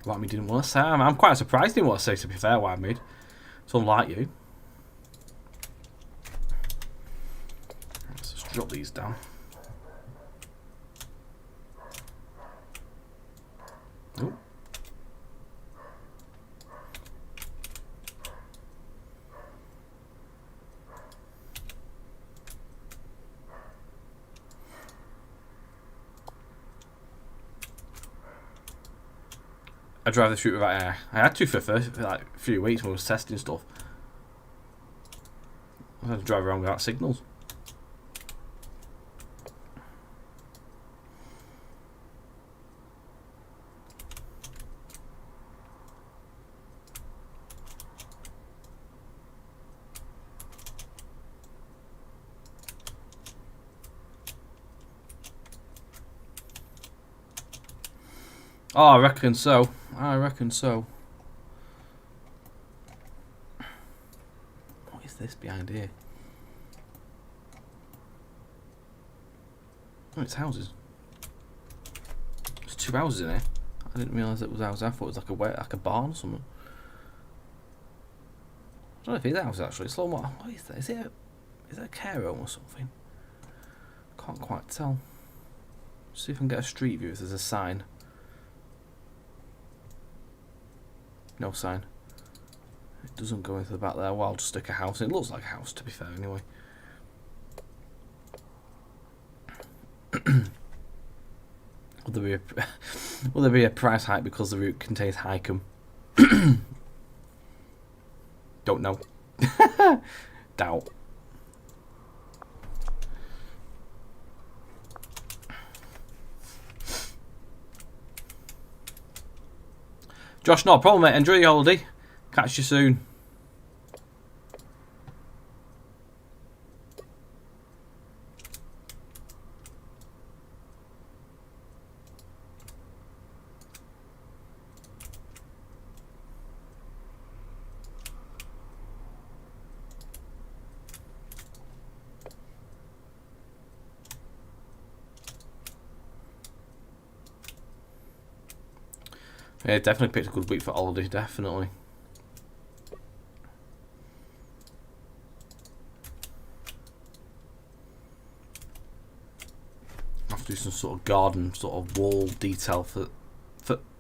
White Mead didn't want to say. I'm quite surprised he didn't want to say, to be fair, White Mead. It's unlike you. Let's just drop these down. Oh. I drive this route without air. I had to for like a few weeks when I was testing stuff. I had to drive around without signals. Oh, I reckon so. I reckon so. What is this behind here? Oh, it's houses. There's 2 houses in here. I didn't realise it was houses. I thought it was like a barn or something. I don't know if it is a house actually. It's like what is that? Is it a care home or something? Can't quite tell. See if I can get a street view if there's a sign. No sign. It doesn't go into the back there. Well, I'll just stick a house in. It looks like a house, to be fair, anyway. Will there be a price hike because the route contains highcom? Don't know. Doubt. Josh, not a problem, mate. Enjoy your holiday. Catch you soon. Yeah, definitely picked a good week for holiday, definitely. I have to do some sort of garden, sort of wall detail for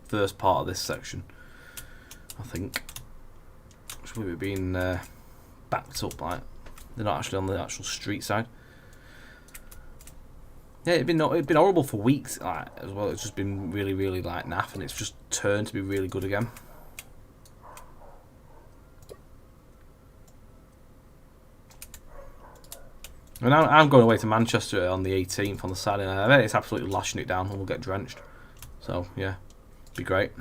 first part of this section, I think. Which will be being backed up, like they're not actually on the actual street side. Yeah, it'd been horrible for weeks, like, as well. It's just been really, really like naff, and it's just turned to be really good again. And I'm going away to Manchester on the 18th on the Saturday. I bet it's absolutely lashing it down, and we'll get drenched. So yeah, be great.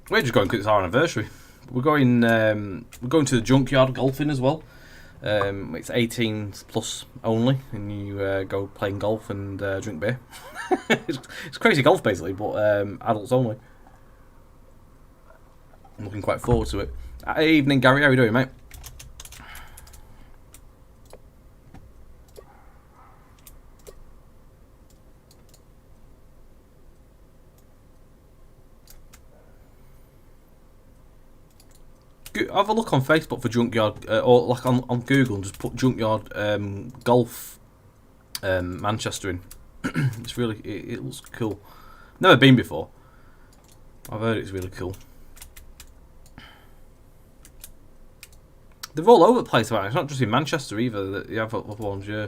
We're just going because it's our anniversary. We're going to the junkyard golfing as well. It's 18 plus only, and you go playing golf and drink beer. It's crazy golf basically, but adults only. I'm looking quite forward to it. Evening, Gary. How are you doing, mate? Have a look on Facebook for junkyard, or like on Google, and just put junkyard golf Manchester in. It's really it looks cool. Never been before. I've heard it's really cool. They're all over the place, right? It's not just in Manchester either. You have other ones, yeah.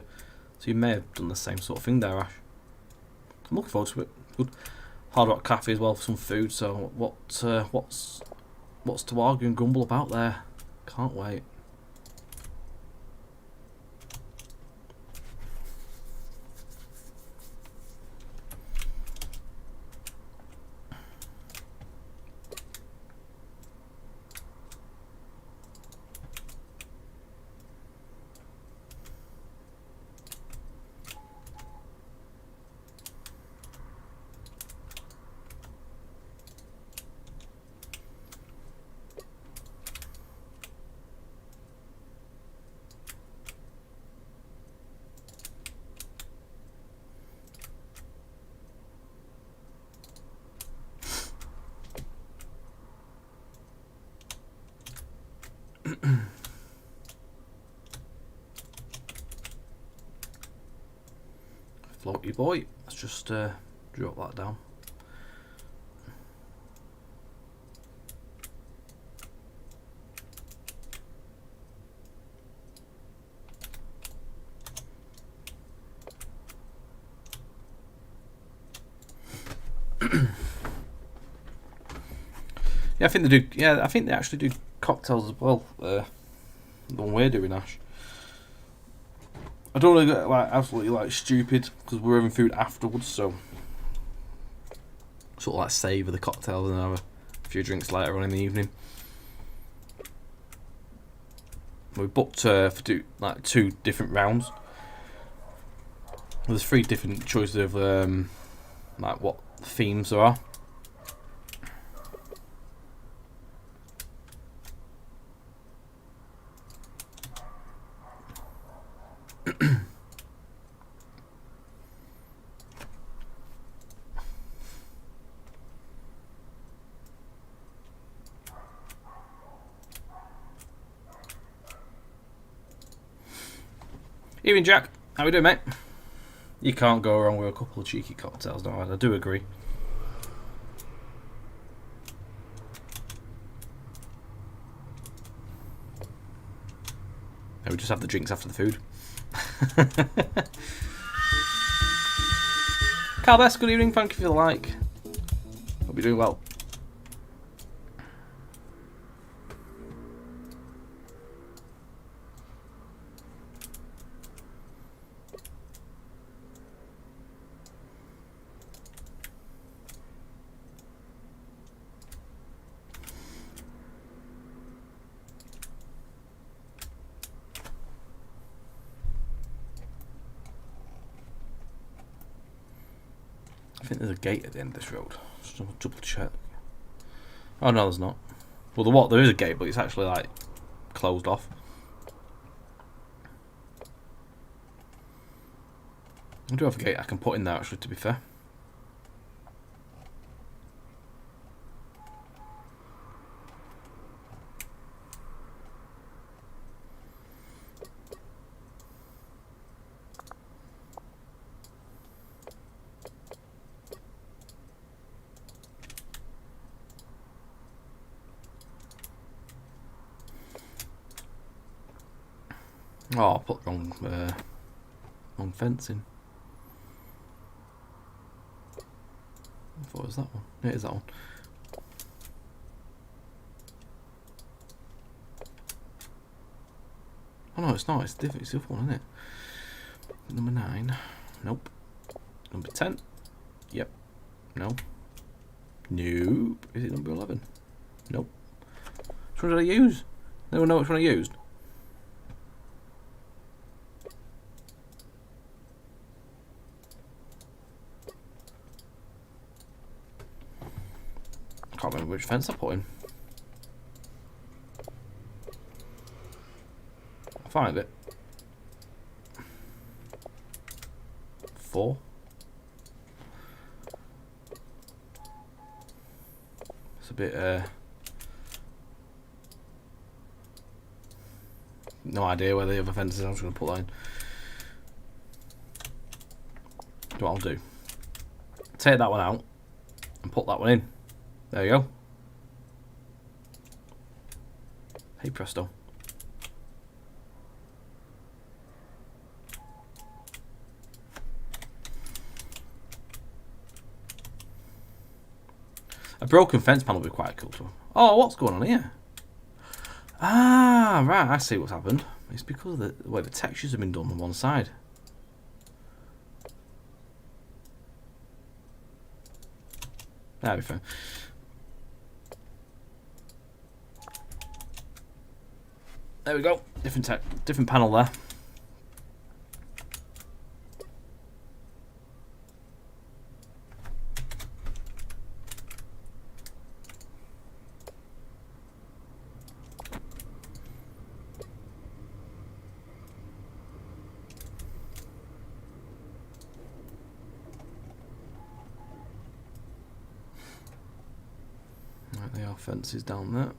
So you may have done the same sort of thing there, Ash. I'm looking forward to it. Good. Hard Rock Cafe as well for some food. So what's to argue and grumble about there? Can't wait. floaty boy. Let's just drop that down. Yeah, I think they do. Yeah, I think they actually do cocktails as well. The one we're doing, Ash. I don't want to get like absolutely like stupid because we're having food afterwards, so sort of like savour the cocktails and have a few drinks later on in the evening. We booked for two different rounds. There's 3 different choices of like what themes there are. Evening, Jack. How we doing, mate? You can't go wrong with a couple of cheeky cocktails, no, I do agree. Yeah, we just have the drinks after the food. Carl Best, good evening. Thank you for the like. Hope you're doing well. I think there's a gate at the end of this road. Just double check. Oh no, there's not. Well, there is a gate, but it's actually like closed off. I do have a gate I can put in there actually, to be fair. Oh, I put the wrong fence in. I thought it was that one. Yeah, it is that one. Oh no, it's not. It's different. It's the other one, isn't it? Number 9. Nope. Number 10. Yep. No. Nope. Is it number 11? Nope. Which one did I use? No one know which one I used. I can't remember which fence I put in. I'll find it. 4. It's a bit no idea where the other fence is. I'm just going to put that in. What I'll do, take that one out and put that one in. There you go. Hey presto. A broken fence panel would be quite cool too. Oh, what's going on here? Ah, right, I see what's happened. It's because of the way the textures have been done on one side. That'll be fine. There we go. Different panel there. Right, the fence is down there.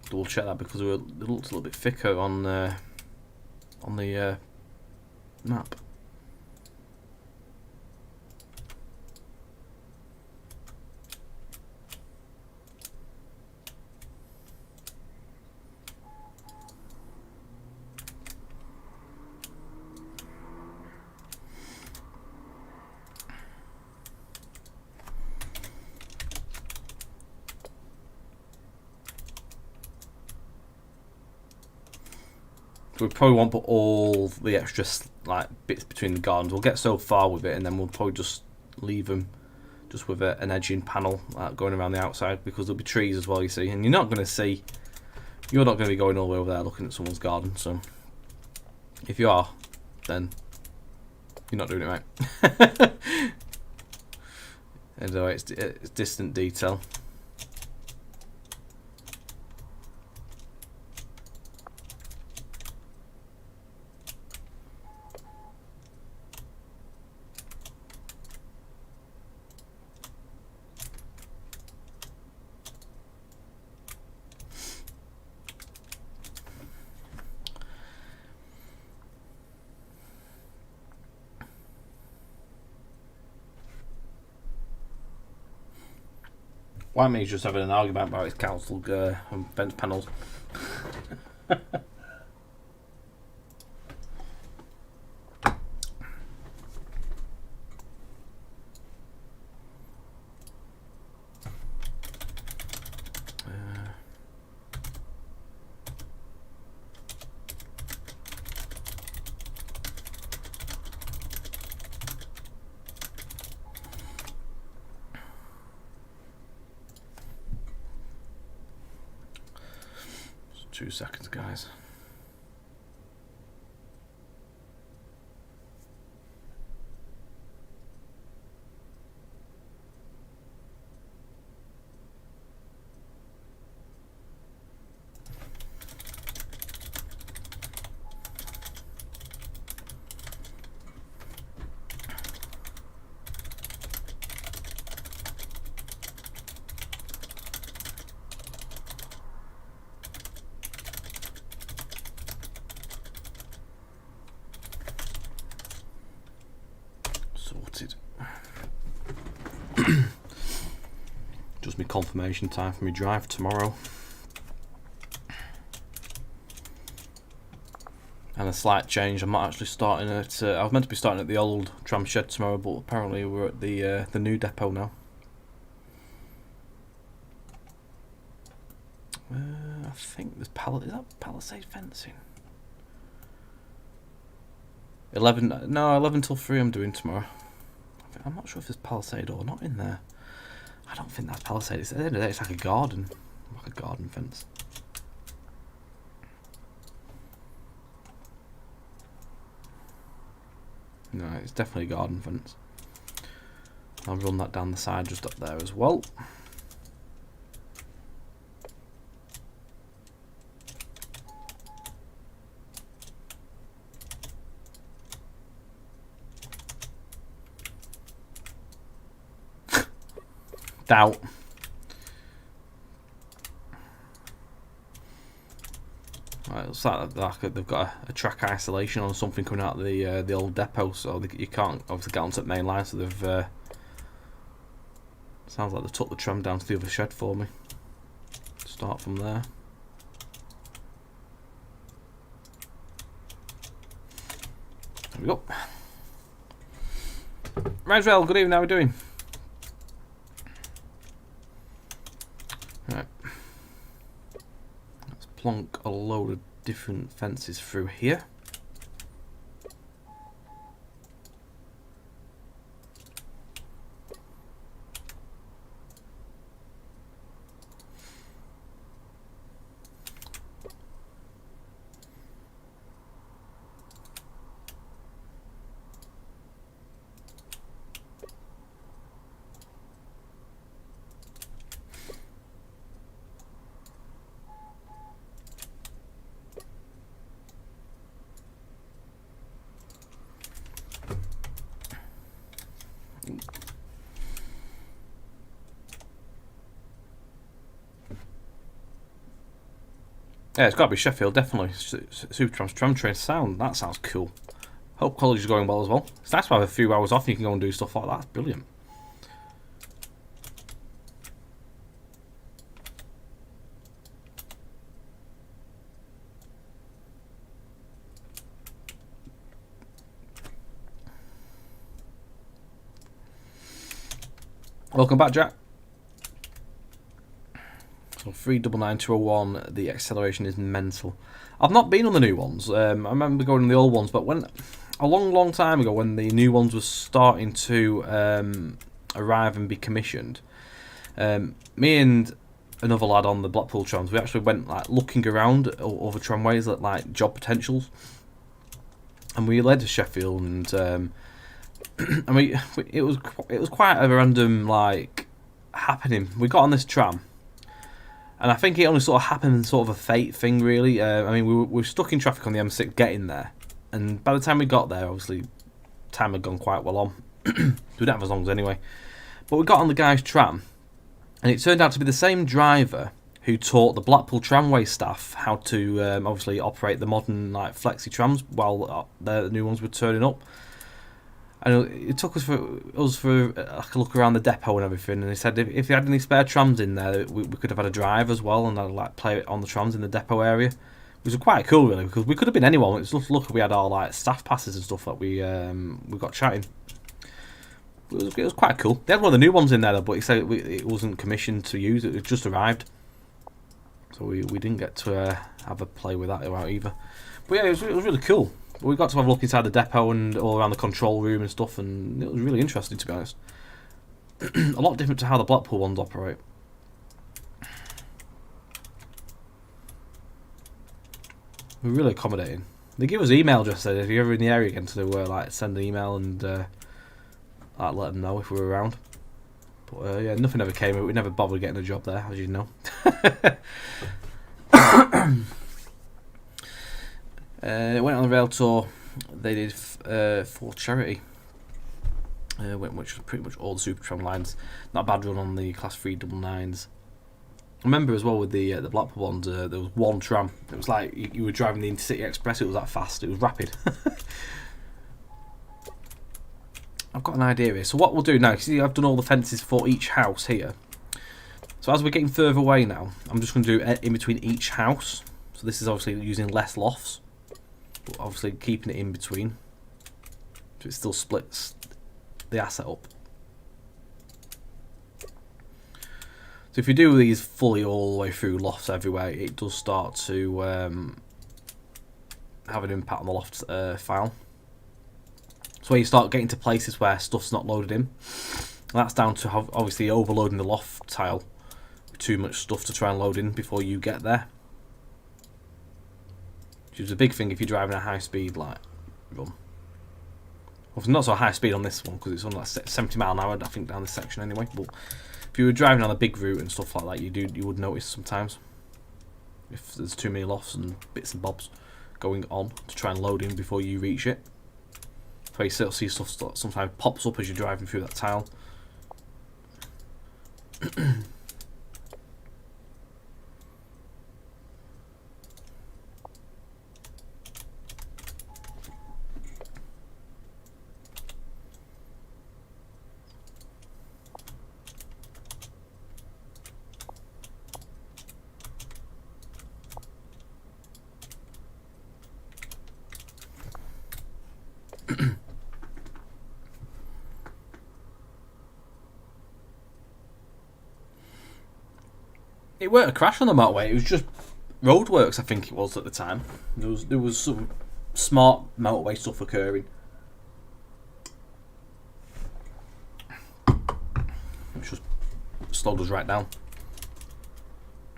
Double check that because it looks a little bit thicker on the map. We probably won't put all the extra like bits between the gardens. We'll get so far with it, and then we'll probably just leave them just with an edging panel going around the outside, because there'll be trees as well, you see, and you're not going to be going all the way over there looking at someone's garden. So if you are, then you're not doing it right. And it's distant detail. Why me just having an argument about his council and fence panels? 2 seconds, guys. Sorted. Just my confirmation time for my drive tomorrow. And a slight change, I'm not actually starting at... I was meant to be starting at the old tram shed tomorrow, but apparently we're at the new depot now. I think there's is that palisade fencing? 11 till 3 I'm doing tomorrow. I'm not sure if there's palisade or not in there. I don't think that's palisade. At the end of the day, it's like a garden. Like a garden fence. No, it's definitely a garden fence. I'll run that down the side just up there as well. Doubt. Right, looks like they've got a track isolation on something coming out of the old depot, so you can't obviously get onto the main line. So they've sounds like they took the tram down to the other shed for me. Start from there. There we go. Right, well, good evening. How are we doing? Right. Let's plonk a load of different fences through here. Yeah, it's got to be Sheffield, definitely. Supertram's tram train sound. That sounds cool. Hope college is going well as well. It's nice to have a few hours off and you can go and do stuff like that. It's brilliant. Welcome back, Jack. So 399201, the acceleration is mental. I've not been on the new ones. I remember going on the old ones, but when a long time ago, when the new ones were starting to arrive and be commissioned, me and another lad on the Blackpool trams, we actually went like looking around over tramways at like job potentials, and we led to Sheffield, and I mean it was quite a random like happening. We got on this tram. And I think it only sort of happened sort of a fate thing, really. I mean, we were stuck in traffic on the M6 getting there. And by the time we got there, obviously, time had gone quite well on. We didn't have as long as anyway. But we got on the guy's tram. And it turned out to be the same driver who taught the Blackpool tramway staff how to, obviously, operate the modern like flexi trams while the new ones were turning up. And it took us for like a look around the depot and everything, and he said if he had any spare trams in there, we could have had a drive as well, and I'd like play it on the trams in the depot area. It was quite cool, really, because we could have been anyone. It's just lucky we had our like staff passes and stuff that we got chatting. It was quite cool. They had one of the new ones in there, though, but he said it wasn't commissioned to use. It just arrived, so we didn't get to have a play with that either. But yeah, it was really cool. We got to have a look inside the depot and all around the control room and stuff, and it was really interesting, to be honest. A lot different to how the Blackpool ones operate. We're really accommodating. They give us email address if you're ever in the area again to like send an email and like let them know if we're around. But yeah, nothing ever came of it. We never bothered getting a job there, as you know. Went on the rail tour. They did for charity, which was pretty much all the super tram lines. Not a bad run on the class 399s. I remember as well with the Blackpool ones, there was one tram. It was like you were driving the Intercity Express. It was that fast. It was rapid. I've got an idea here. So what we'll do now, see, I've done all the fences for each house here. So as we're getting further away now, I'm just going to do in between each house. So this is obviously using less lofts, but obviously keeping it in between, so it still splits the asset up. So if you do these fully all the way through lofts everywhere, it does start to have an impact on the loft file. So where you start getting to places where stuff's not loaded in, and that's down to obviously overloading the loft tile with too much stuff to try and load in before you get there. Which is a big thing if you're driving a high speed like run. Obviously not so high speed on this one because it's on like 70 mile an hour, I think, down this section anyway. But if you were driving on a big route and stuff like that, you would notice sometimes if there's too many lofts and bits and bobs going on to try and load in before you reach it. So you still see stuff that sometimes pops up as you're driving through that tile. It weren't a crash on the motorway, it was just roadworks, I think it was at the time. There was some smart motorway stuff occurring. Which just slowed us right down.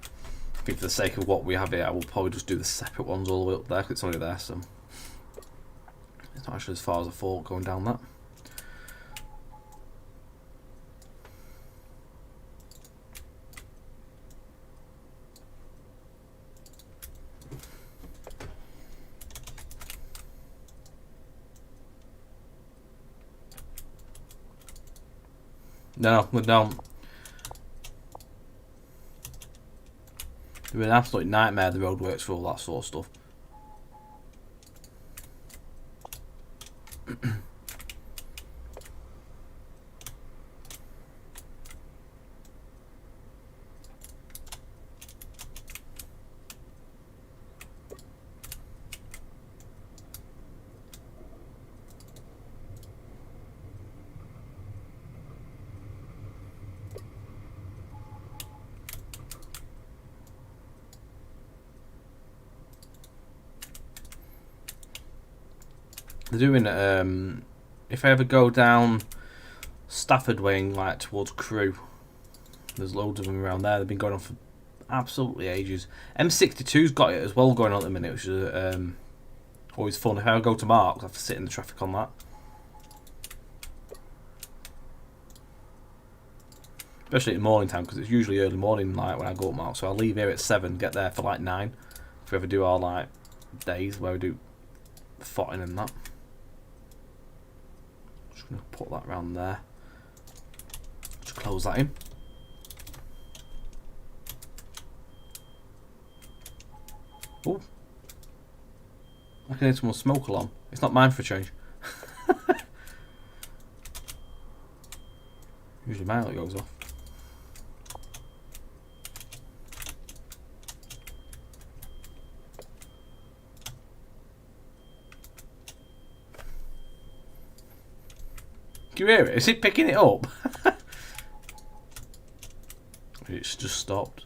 I think for the sake of what we have here, I will probably just do the separate ones all the way up there, because it's only there, so it's not actually as far as I thought going down that. No. It'd be an absolute nightmare, the roadworks for all that sort of stuff. They're doing if I ever go down Stafford way, like towards Crewe, there's loads of them around there. They've been going on for absolutely ages. M62's got it as well going on at the minute, which is always fun. If I go to Marks, I have to sit in the traffic on that. Especially in morning time, because it's usually early morning like when I go up Marks. So I'll leave here at 7, get there for like 9. If we ever do our like days where we do footing and that. Just going to put that around there. Just close that in. Oh, I can hear someone smoke alarm. It's not mine for a change. Usually mine that goes off. Do you hear it? Is it picking it up? It's just stopped.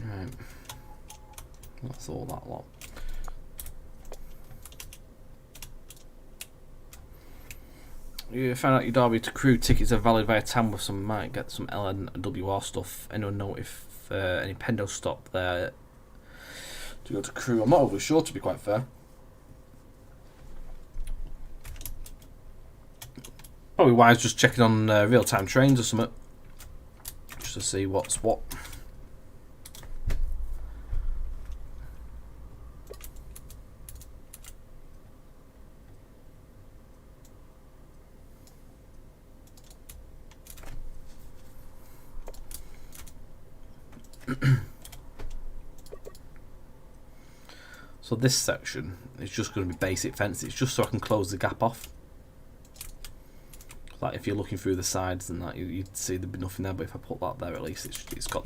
Right. That's all that lot. You found out your Derby to Crewe tickets are valid via Tamworth, so we might get some LNWR stuff. Anyone know if any Pendo stop there to go to Crewe? I'm not overly sure, to be quite fair. Probably wise just checking on real-time trains or something, just to see what's what. So this section is just going to be basic fence. It's just so I can close the gap off. Like if you're looking through the sides and that, you'd see there'd be nothing there. But if I put that there, at least it's got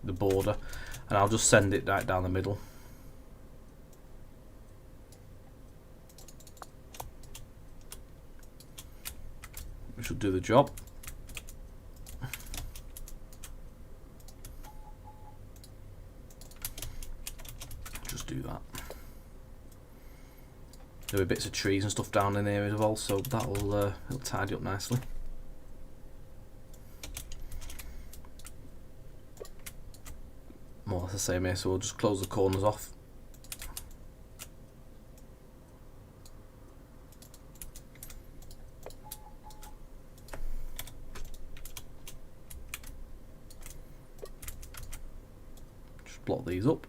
the border, and I'll just send it right down the middle. Which will do the job. Just do that. There were bits of trees and stuff down in here as well, so that'll it'll tidy up nicely. More or less the same here, so we'll just close the corners off. Just block these up.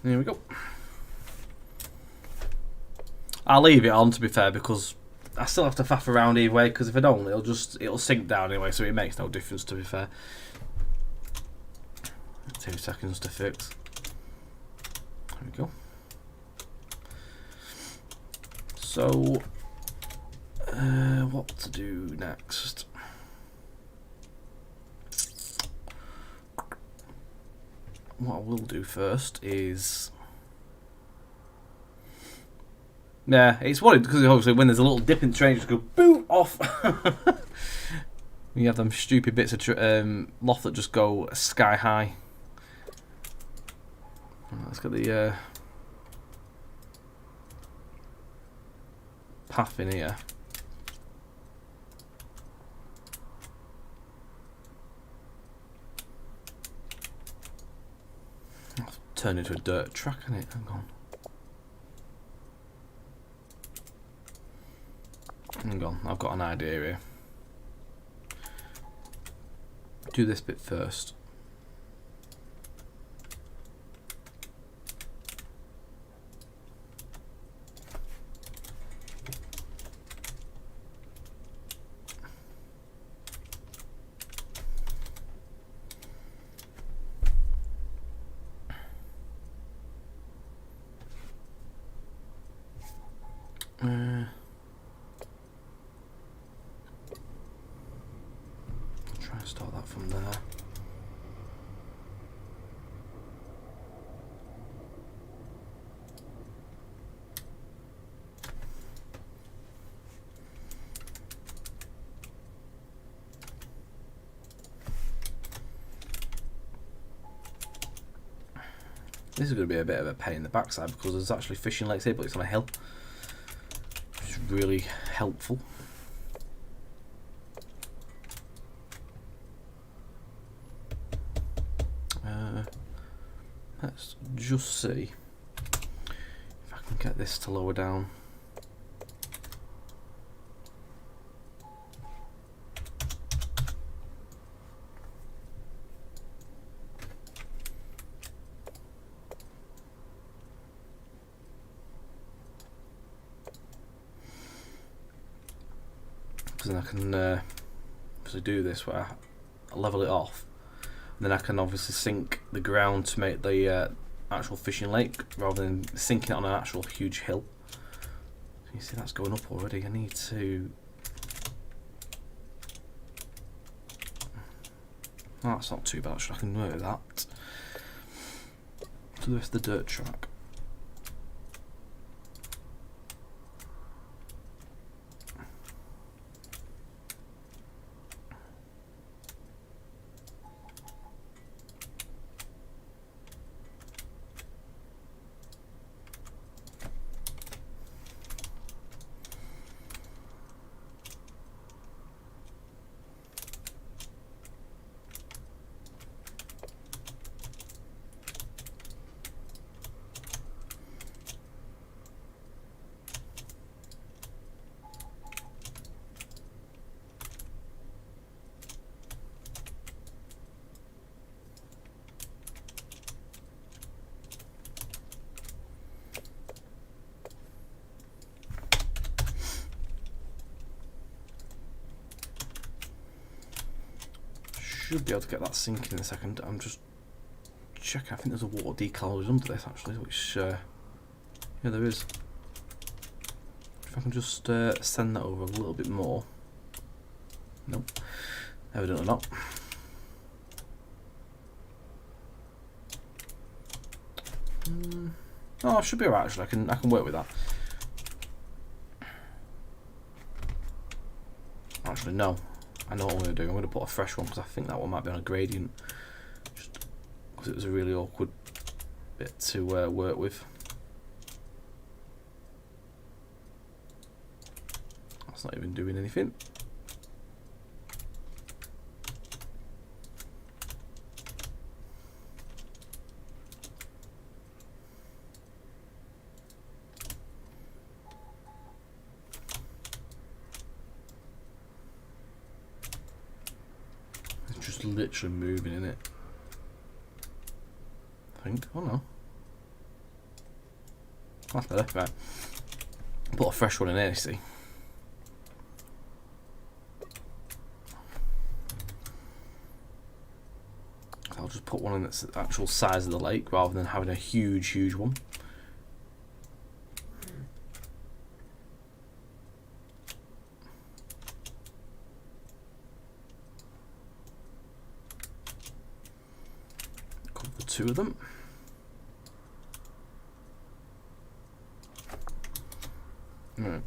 There we go. I'll leave it on, to be fair, because I still have to faff around either way, because if I don't, it'll sink down anyway, so it makes no difference, to be fair. 2 seconds to fix. There we go. So, what to do next? What I will do first is, yeah, it's worried because obviously when there's a little dip in the train, just go boom off. You have them stupid bits of loft that just go sky high. Let's get the path in here. turned into a dirt track, isn't it? Hang on. Hang on, I've got an idea here. Do this bit first. Try and start that from there. This is going to be a bit of a pain in the backside because there's actually fishing lakes here, but it's on a hill, which is really helpful. Let's just see if I can get this to lower down. Because then I can obviously do this where I level it off. Then I can obviously sink the ground to make the actual fishing lake rather than sinking it on an actual huge hill. So you see that's going up already. I need to... Oh, that's not too bad, I can work with that. To the rest of the dirt track. Should be able to get that sinking in a second. I'm just checking. I think there's a water decal under this actually, which yeah, there is. If I can just send that over a little bit more. Nope, evidently not. Oh, I should be alright actually. I can work with that. Actually, no. I know what I'm going to do. I'm going to put a fresh one because I think that one might be on a gradient. Just because it was a really awkward bit to work with. That's not even doing anything. Literally moving in it. I think. Oh no. That's better. Right. Put a fresh one in there, you see. I'll just put one in that's the actual size of the lake rather than having a huge one. Two of them. Right.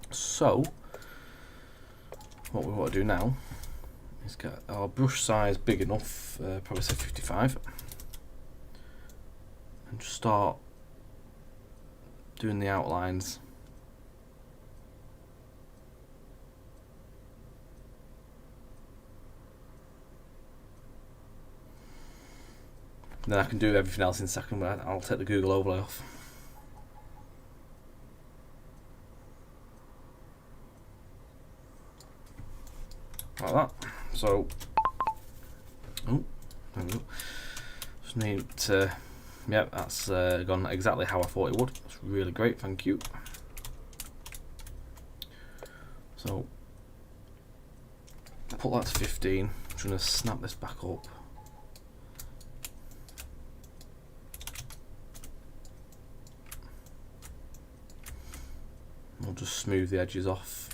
So what we want to do now is get our brush size big enough, probably say 55, and just start doing the outlines. Then I can do everything else in a second, but I'll take the Google overlay off. Like that. So, oh, there we go. Just need to, yeah, that's gone exactly how I thought it would. That's really great, thank you. So, put that to 15. I'm just going to snap this back up. We'll just smooth the edges off.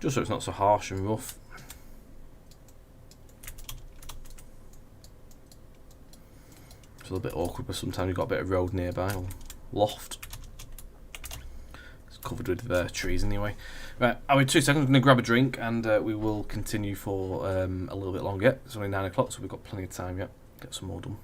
Just so it's not so harsh and rough. It's a little bit awkward, but sometimes you've got a bit of road nearby or loft. It's covered with trees anyway. Right, I'll be 2 seconds. I'm going to grab a drink and we will continue for a little bit longer. It's only 9 o'clock, so we've got plenty of time yet. Get some more done.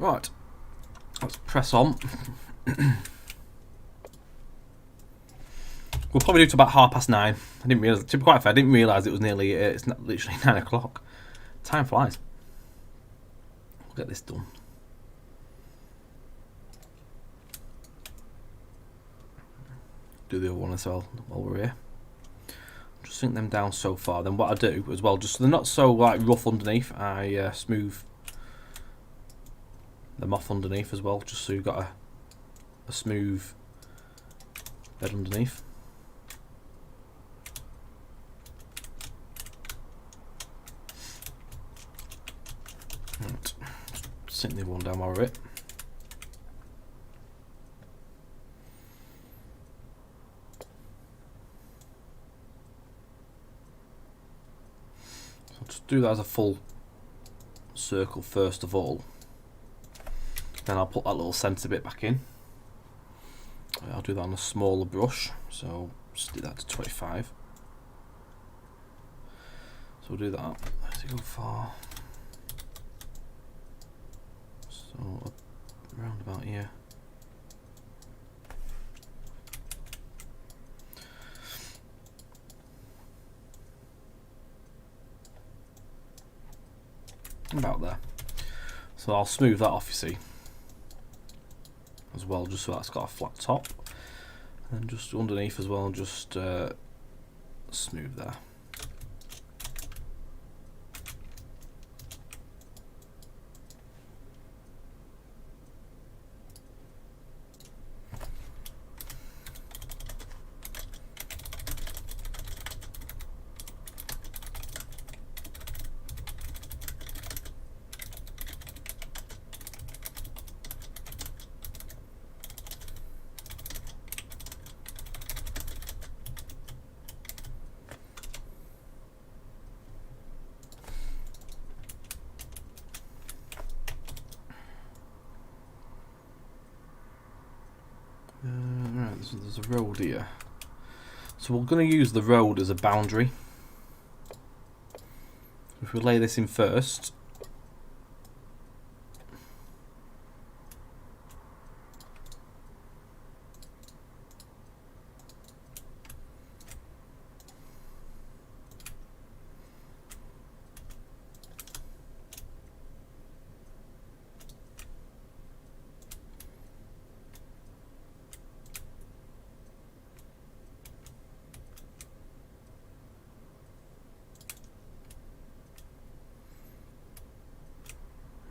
Right, let's press on. We'll probably do to about 9:30. I didn't realise. To be quite fair, I didn't realise it was nearly. It's not literally 9 o'clock. Time flies. We'll get this done. Do the other one as well while we're here. Just sink them down so far. Then what I do as well, just so they're not so like rough underneath, I smooth them off underneath as well, just so you've got a smooth bed underneath. Right. Sink the other one down while we're at it. do that as a full circle first of all. Then I'll put that little centre bit back in. I'll do that on a smaller brush, so just do that to 25. So we'll do that. Let's go far. So around about here. About there. So I'll smooth that off, you see, as well, just so that's got a flat top. And just underneath as well, just smooth there. Right, so there's a road here. So we're going to use the road as a boundary. If we lay this in first,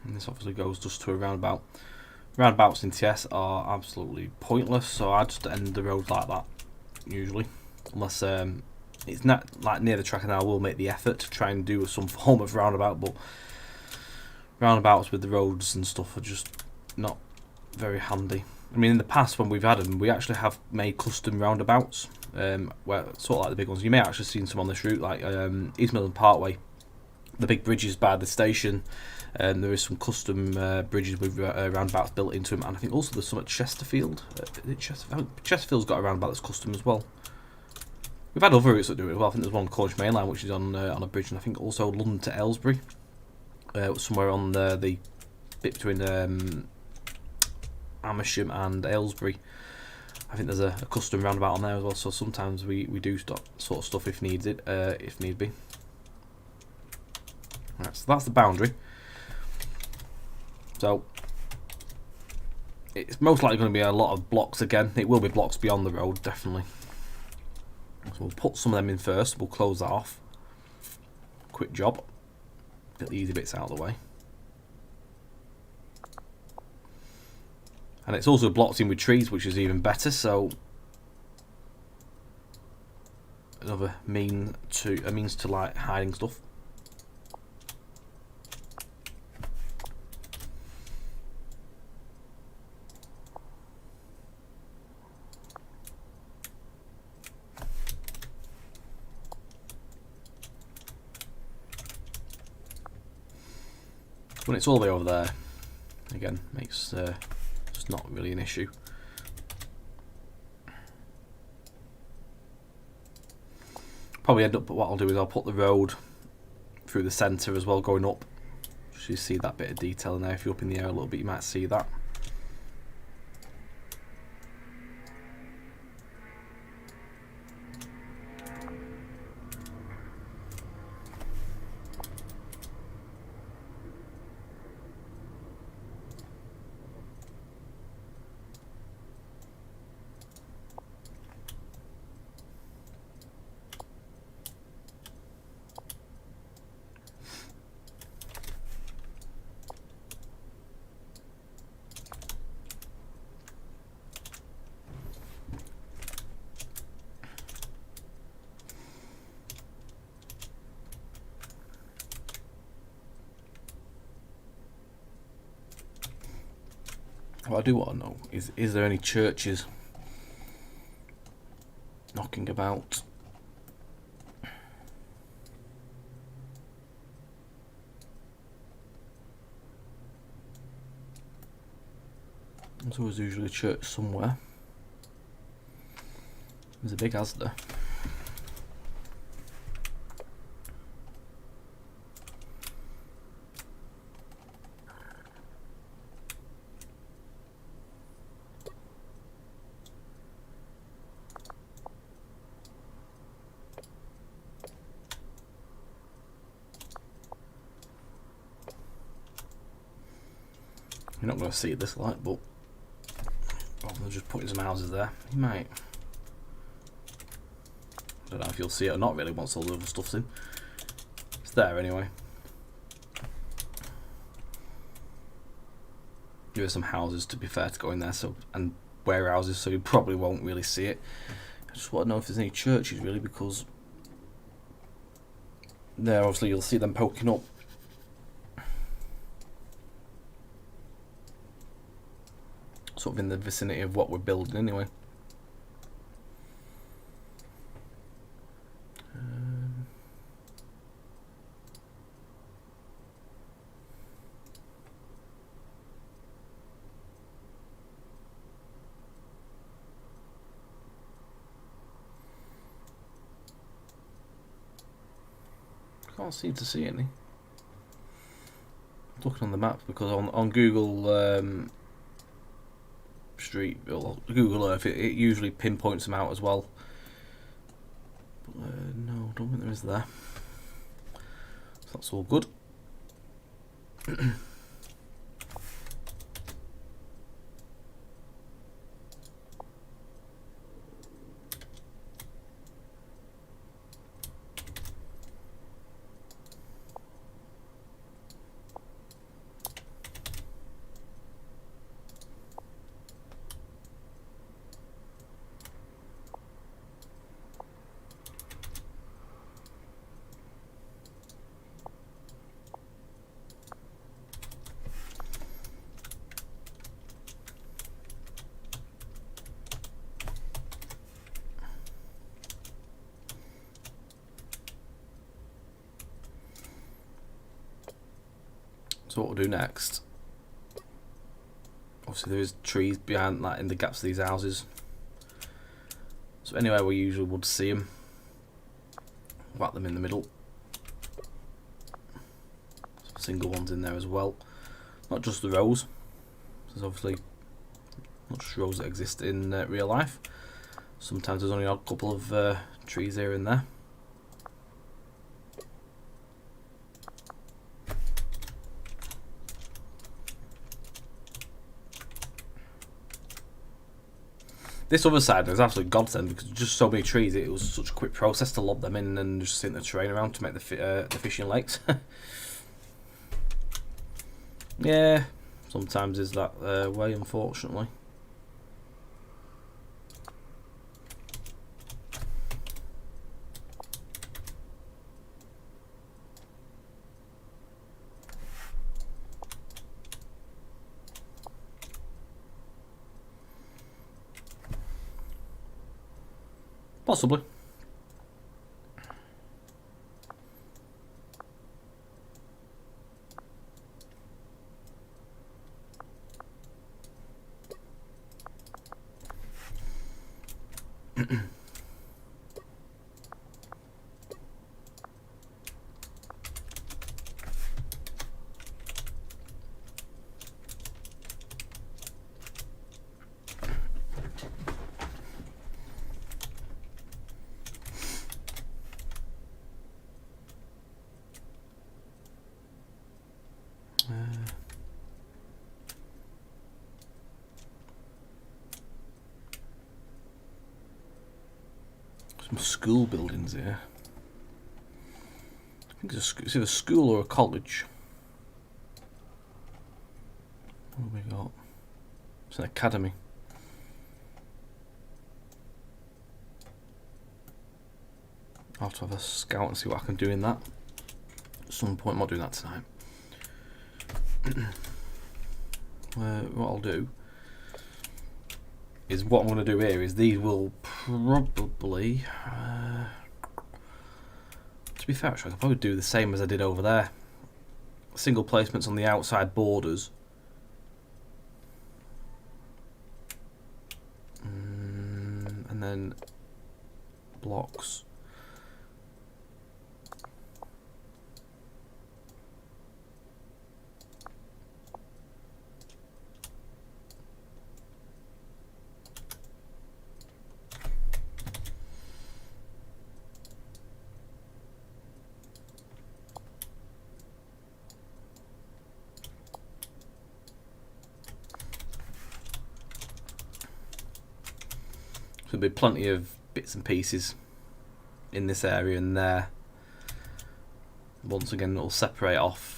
and this obviously goes just to a roundabout. Roundabouts in TS are absolutely pointless, so I just end the road like that usually, unless it's not like near the track, and I will make the effort to try and do some form of roundabout, but roundabouts with the roads and stuff are just not very handy. I mean, in the past when we've had them, we actually have made custom roundabouts, where sort of like the big ones. You may have actually seen some on this route, like East Midland Parkway, the big bridges by the station. There is some custom bridges with roundabouts built into them, and I think also there's some at Chesterfield. Chesterfield's got a roundabout that's custom as well. We've had other routes that do it as well. I think there's one on Cornish Main Line which is on a bridge, and I think also London to Aylesbury, somewhere on the bit between Amersham and Aylesbury. I think there's a custom roundabout on there as well. So sometimes we do sort of stuff if need be. Right, so that's the boundary. So it's most likely going to be a lot of blocks again. It will be blocks beyond the road, definitely. So we'll put some of them in first. We'll close that off. Quick job. Get the easy bits out of the way. And it's also blocked in with trees, which is even better. So another means to like hiding stuff. When it's all the way over there, again, makes just not really an issue. Probably end up, what I'll do is I'll put the road through the centre as well, going up. So you see that bit of detail in there. If you're up in the air a little bit, you might see that. What I do want to know is there any churches knocking about? There's always usually a church somewhere. There's a big Asda. You're not going to see this light, but they're just putting some houses there. You might. I don't know if you'll see it or not really once all the other stuff's in. It's there anyway. There are some houses, to be fair, to go in there, so, and warehouses, so you probably won't really see it. I just want to know if there's any churches really, because there obviously you'll see them poking up. Sort of in the vicinity of what we're building anyway. Can't seem to see any. Looking on the map, because on Google Street or Google Earth, it usually pinpoints them out as well. But, no, I don't think there is there. So that's all good. So what we'll do next, obviously there is trees behind that in the gaps of these houses, so anywhere we usually would see them, whack them in the middle. Some single ones in there as well, not just the rows. There's obviously not just rows that exist in real life. Sometimes there's only a couple of trees here and there. This other side is absolutely godsend, because just so many trees, it was such a quick process to lob them in and just sink the terrain around to make the fishing lakes. Yeah, sometimes is that way, unfortunately. Possibly. Some school buildings here. I think it's either a school or a college. What have we got? It's an academy. I'll have to have a scout and see what I can do in that. At some point, I'm not doing that tonight. What I'll do is, what I'm going to do here is, these will probably, to be fair, actually, I could probably do the same as I did over there. Single placements on the outside borders, and then blocks. There'll be plenty of bits and pieces in this area and there. Once again, it'll separate off.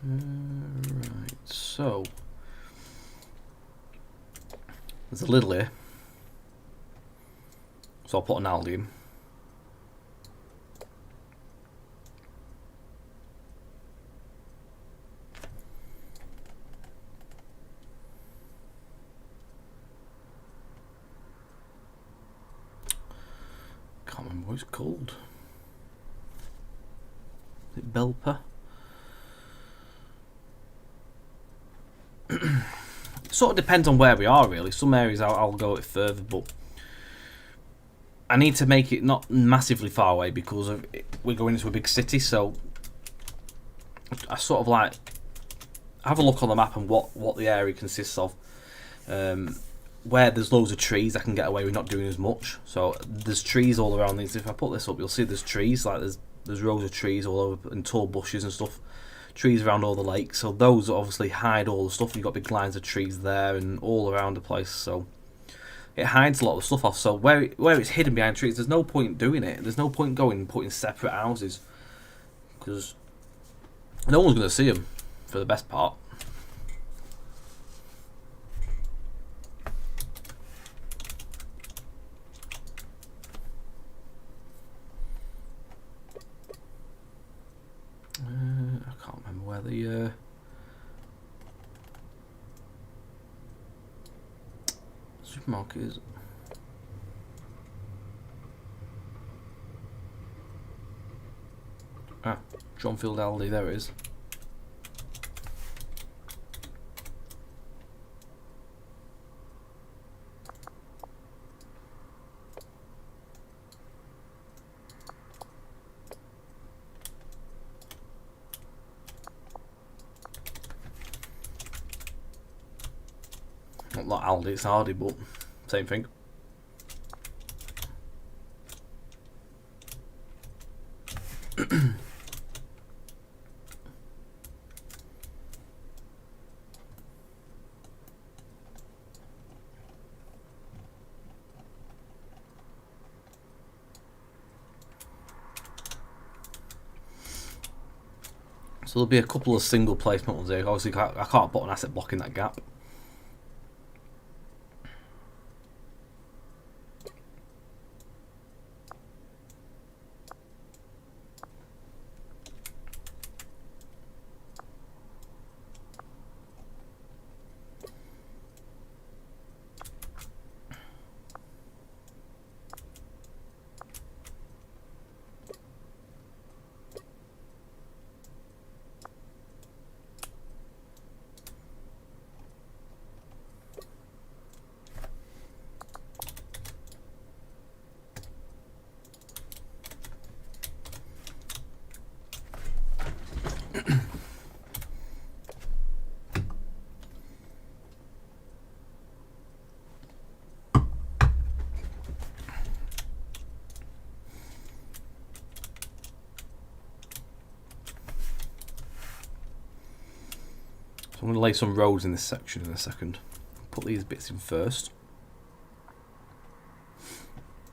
Right, so there's a little here, so I'll put an aldium. Can't remember what it's called. Is it Belper? Sort of depends on where we are, really. Some areas I'll go a bit further, but I need to make it not massively far away because we're going into a big city. So I sort of like have a look on the map and what the area consists of. Where there's loads of trees, I can get away with not doing as much. So there's trees all around these. If I put this up, you'll see there's trees. Like there's rows of trees all over and tall bushes and stuff. Trees around all the lakes, so those obviously hide all the stuff. You've got big lines of trees there and all around the place, so it hides a lot of the stuff off. So where it's hidden behind trees, there's no point doing it. There's no point going and putting separate houses because no one's going to see them for the best part. I can't remember where the supermarket is. Ah, Johnfield Aldi, there it is. Not Aldi, it's Hardy, but same thing. So there'll be a couple of single placement ones here. Obviously, I can't put an asset block in that gap. I'm going to lay some roads in this section in a second. Put these bits in first.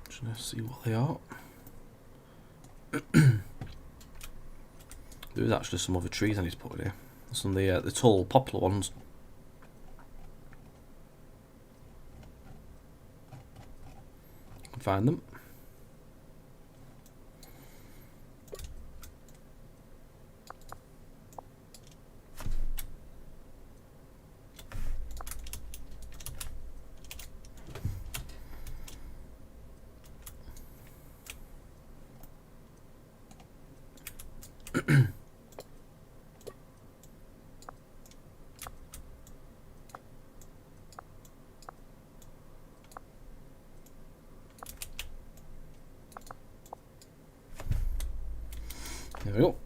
Just going to see what they are. There is actually some other trees I need to put in here. Some of the tall poplar ones. You can find them. There we go.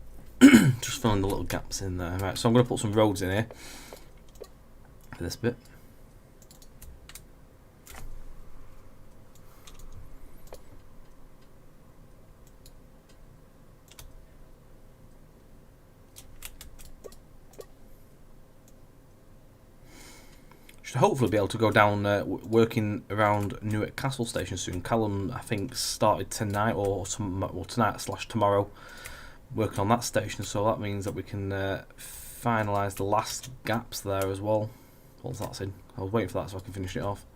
Just filling the little gaps in there. Right, so I'm going to put some roads in here for this bit. Should hopefully be able to go down working around Newark Castle Station soon. Callum, I think, started tonight or tonight/tomorrow working on that station, so that means that we can finalise the last gaps there as well. Once that's in, I was waiting for that so I can finish it off.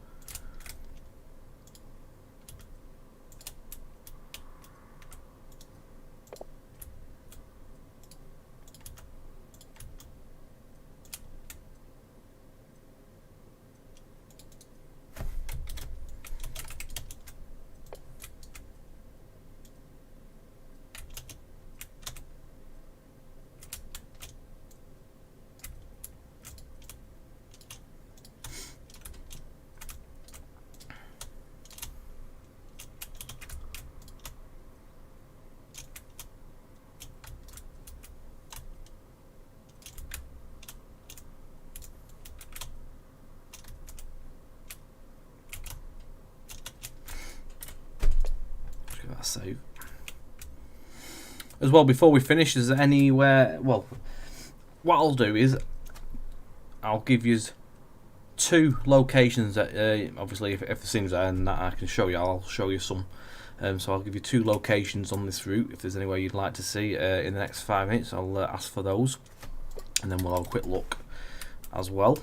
Save as well before we finish. Is there anywhere? Well, what I'll do is I'll give you 2 locations that obviously if the scenes are and that I can show you, I'll show you some. So I'll give you 2 locations on this route. If there's anywhere you'd like to see in the next 5 minutes, I'll ask for those, and then we'll have a quick look as well.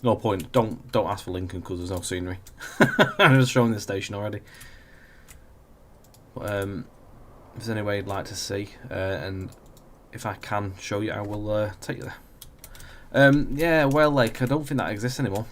No point. Don't ask for Lincoln because there's no scenery. I'm just showing the station already. But, if there's any way you'd like to see, and if I can show you, I will take you there. Yeah, Whale Lake. I don't think that exists anymore.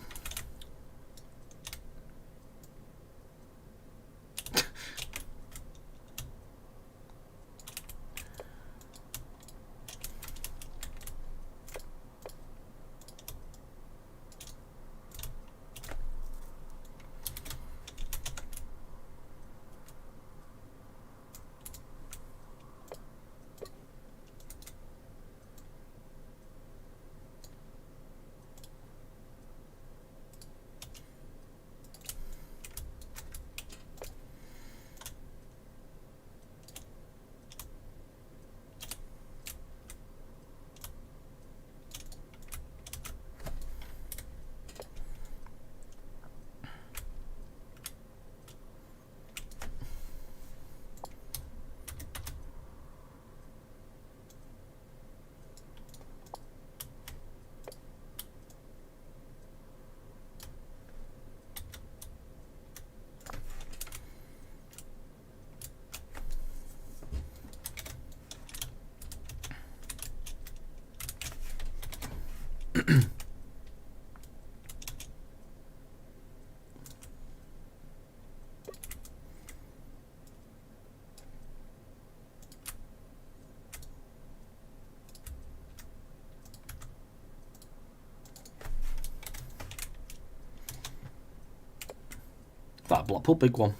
That Blackpool big one.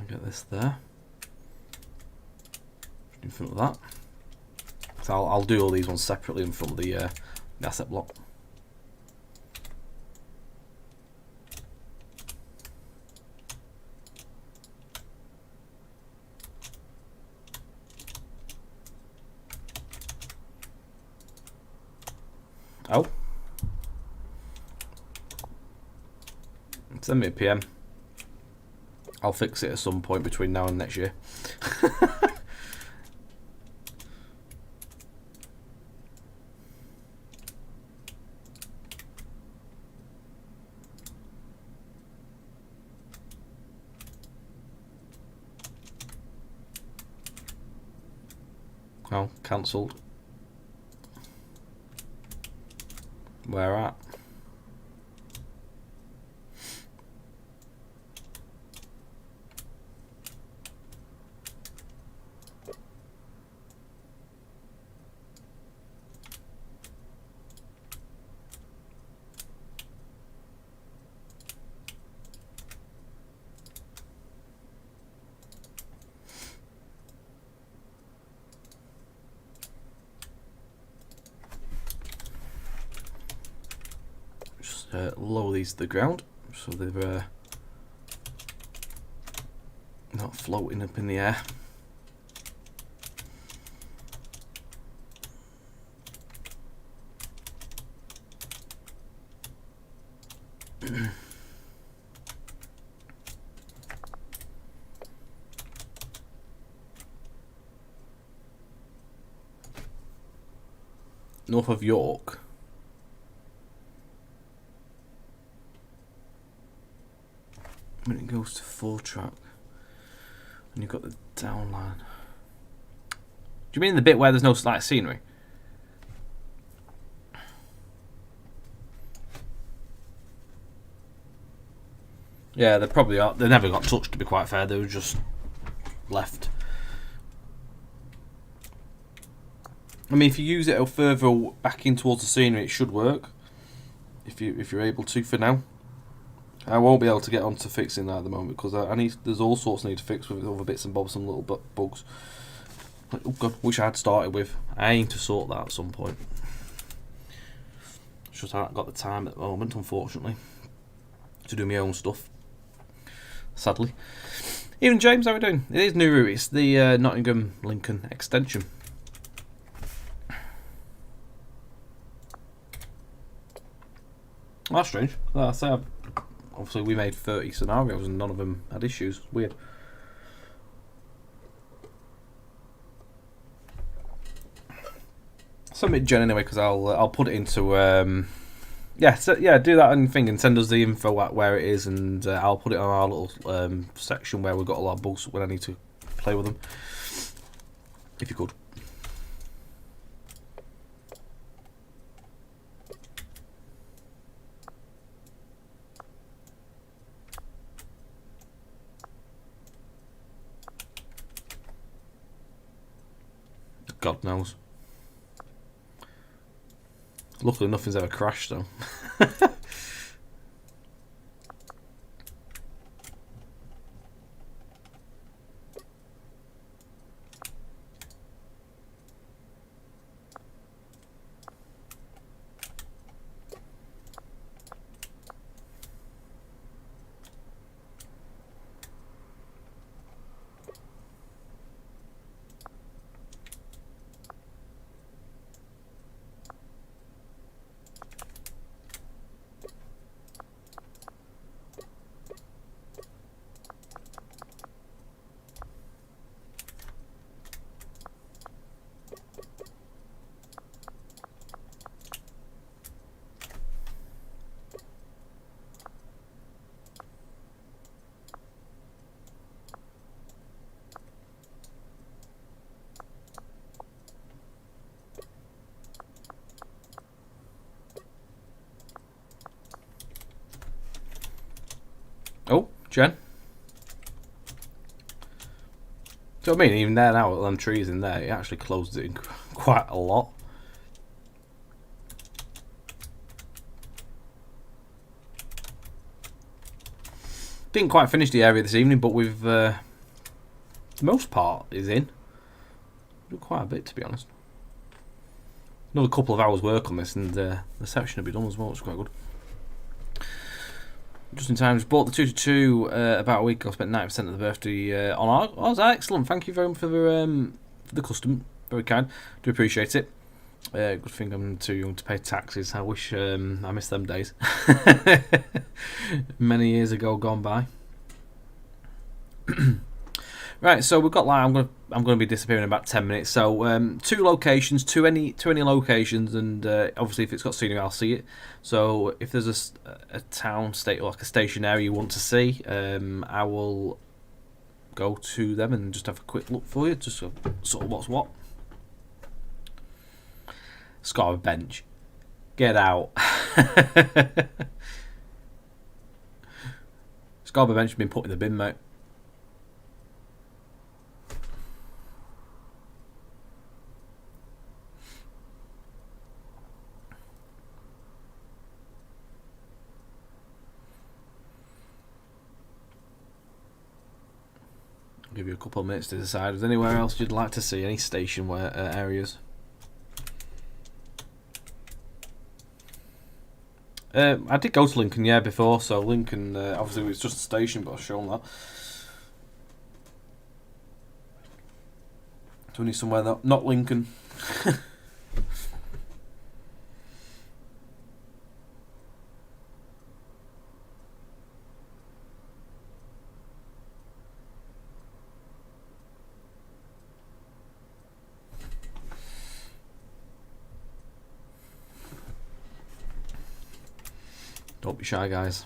Get this there. Do in front of that. So I'll do all these ones separately in front of the asset block. Oh. Send me a PM. I'll fix it at some point between now and next year. Oh, cancelled. Where at? Lower these to the ground so they're not floating up in the air. North of York. When it goes to 4-track and you've got the down line. Do you mean the bit where there's no like scenery? Yeah, they probably are. They never got touched, to be quite fair. They were just left. I mean, if you use it further back in towards the scenery, it should work. If you're able to for now. I won't be able to get on to fixing that at the moment because there's all sorts I need to fix with other bits and bobs, some little bugs. Oh god, which I had started with. I aim to sort that at some point. It's just I haven't got the time at the moment, unfortunately, to do my own stuff. Sadly. Even James, how are we doing? It is new route. It's the Nottingham Lincoln extension. That's strange. I say obviously we made 30 scenarios and none of them had issues. Weird. Submit Jen anyway because I'll put it into do that and thing and send us the info at where it is and I'll put it on our little section where we've got a lot of bugs when I need to play with them. If you could. God knows. Luckily nothing's ever crashed though. Oh, Jen. Do you know what I mean? Even there now, with them trees in there, it actually closed it in quite a lot. Didn't quite finish the area this evening, but we've the most part is in. Do quite a bit, to be honest. Another couple of hours work on this, and the section will be done as well, which is quite good. Just in time, just bought the 222 about a week ago. Spent 90% of the birthday on art. Oh, that's excellent. Thank you very much for the custom. Very kind. Do appreciate it. Good thing I'm too young to pay taxes. I wish I missed them days. Many years ago, gone by. Right, so we've got like I'm gonna be disappearing in about 10 minutes. So 2 locations, to any locations, and obviously if it's got scenery, I'll see it. So if there's a town, state, or like a station area you want to see, I will go to them and just have a quick look for you, just sort of what's what. Scarborough Bench, get out. Scarborough Bench has been put in the bin, mate. I'll give you a couple of minutes to decide. Is there anywhere else you'd like to see? Any station where areas? I did go to Lincoln, yeah, before. So Lincoln, obviously, it was just a station, but I've shown that. Do we need somewhere that not Lincoln? Don't be shy, guys.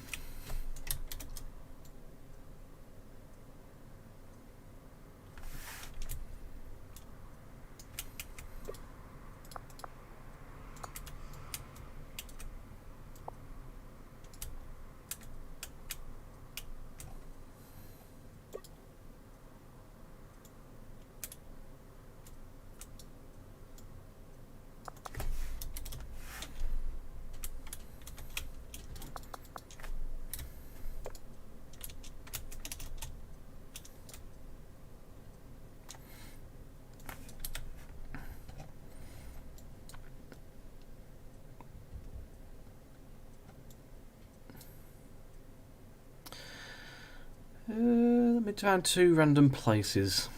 Let me find 2 random places.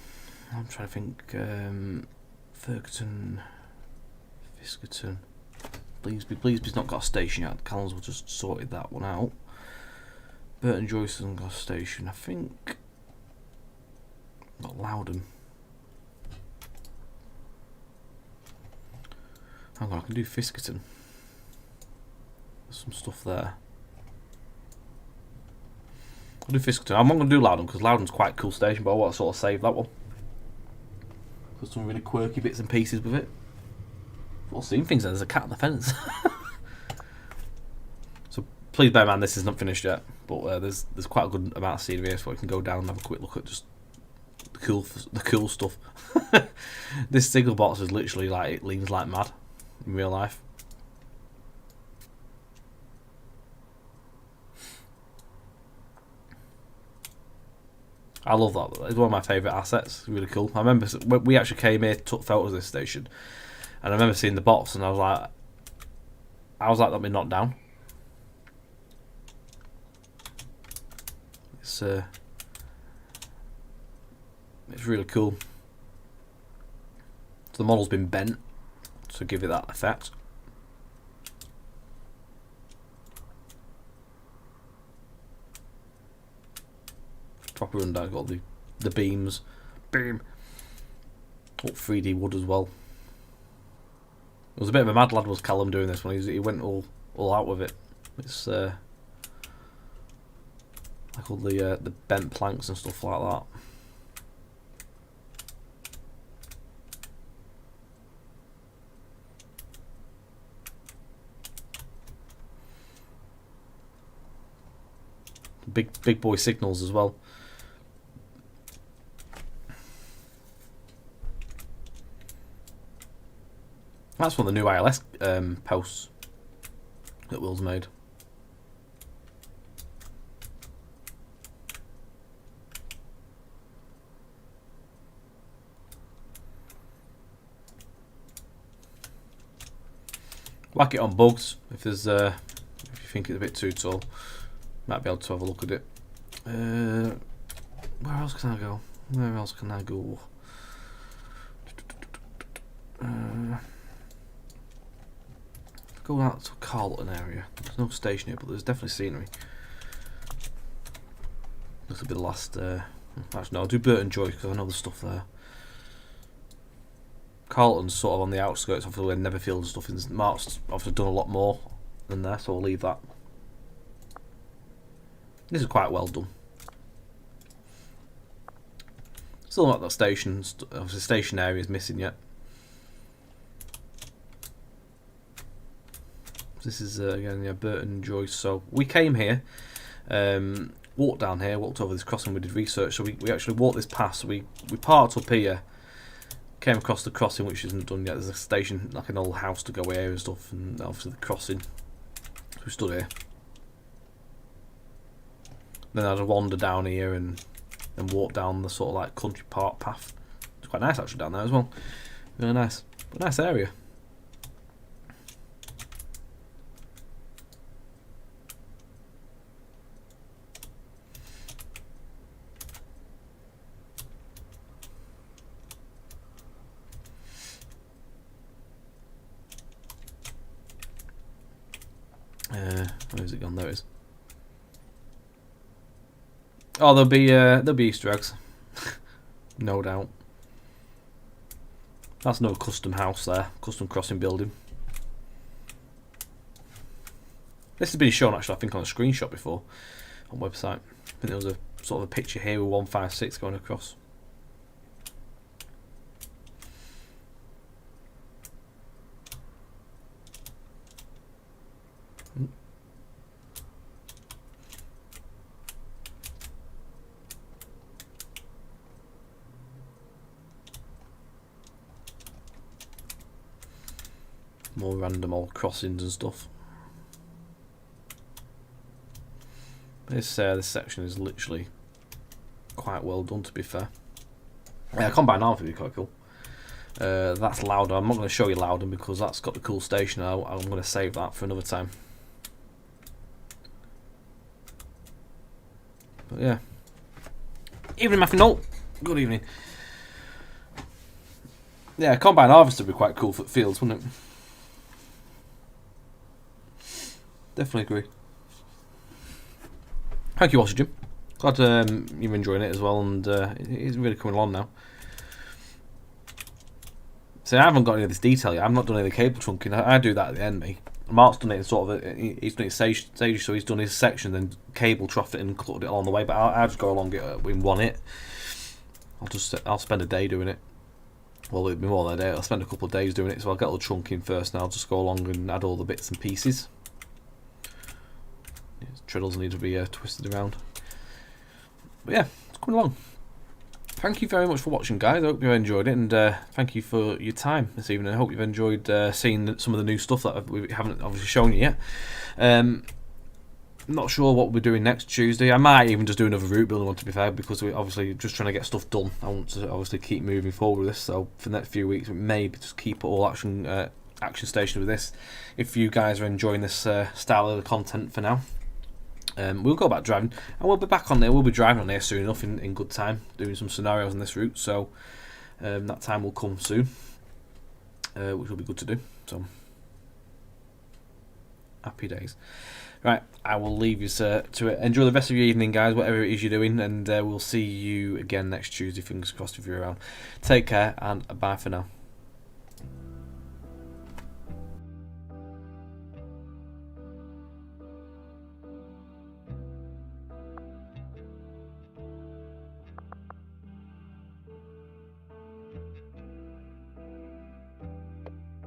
I'm trying to think. Ferguson, Fiskerton, Bleasby. Bleasby's not got a station yet. Callum's will just sorted that one out. Burton Joyce hasn't got a station. I think. Not Loudon. Hang on, I can do Fiskerton. There's some stuff there. I'll do Fiskerton. I'm not going to do Loudon because Loudon's quite a cool station, but I want to sort of save that one. There's some really quirky bits and pieces with it. I've seen things. There's a cat on the fence. So please bear in mind this is not finished yet, but there's quite a good amount of scenery here, so you can go down and have a quick look at just the cool stuff. This single box is literally like it leans like mad in real life. I love that. It's one of my favourite assets. It's really cool. I remember we actually came here, took photos of this station, and I remember seeing the box, and I was like, that been knocked down. It's really cool. So the model's been bent to give it that effect. Proper rundown, got the beams. Boom. Oh, 3D wood as well. It was a bit of a mad lad was Callum doing this one. He went all out with it. It's like all the bent planks and stuff like that. Big boy signals as well. That's one of the new ILS posts that Will's made. Whack it on bugs if there's if you think it's a bit too tall. Might be able to have a look at it. Where else can I go? Where else can I go? Go out to Carlton area. There's no station here, but there's definitely scenery. This will be the last. Actually, no, I'll do Burton Joy because I know there's stuff there. Carlton's sort of on the outskirts of where Netherfield and stuff. And Mark's obviously done a lot more than there, so I'll leave that. This is quite well done. Still not that station. Obviously, station area is missing yet. This is again, yeah, Burton Joyce. So we came here, walked down here, walked over this crossing. We did research, so we actually walked this past. We parked up here, came across the crossing, which isn't done yet. There's a station, like an old house to go here and stuff, and obviously the crossing. So we stood here. Then I had to wander down here and walk down the sort of like country park path. It's quite nice actually down there as well. Really nice, but nice area. Where's it gone? There it is. Oh, there'll be Easter eggs, no doubt. That's no custom house there, custom crossing building. This has been shown actually, I think, on a screenshot before on website. I think there was a sort of a picture here with 156 going across. More random old crossings and stuff. This section is literally quite well done, to be fair. Yeah, Combine Arm would be quite cool. That's Loudon. I'm not going to show you Loudon because that's got the cool station. I'm going to save that for another time. But yeah. Evening, Matthew Nolt. Good evening. Yeah, Combine Harvester would be quite cool for the fields, wouldn't it? Definitely agree. Thank you, Oxygen. Glad you're enjoying it as well, and it's really coming along now. See, I haven't got any of this detail yet. I've not done any of the cable trunking. I do that at the end, mate. Mark's done it in sort of he's done his stage, so he's done his section, then cable troughed it and cut it along the way. But I'll just go along it in one hit. I'll spend a day doing it. Well, it'll be more than a day. I'll spend a couple of days doing it, so I'll get all the trunking first, and I'll just go along and add all the bits and pieces. Treadles need to be twisted around. But yeah, it's coming along. Thank you very much for watching, guys. I hope you enjoyed it, and thank you for your time this evening. I hope you've enjoyed seeing some of the new stuff that we haven't obviously shown you yet. Not sure what we're doing next Tuesday. I might even just do another route building one, to be fair, because we're obviously just trying to get stuff done. I want to obviously keep moving forward with this, so for the next few weeks, maybe just keep all action station with this. If you guys are enjoying this style of the content for now. We'll go back driving, and we'll be back on there. We'll be driving on there soon enough in good time, doing some scenarios on this route. So that time will come soon, which will be good to do. So happy days. Right, I will leave you to it. Enjoy the rest of your evening, guys, whatever it is you're doing, and we'll see you again next Tuesday. Fingers crossed if you're around. Take care, and bye for now.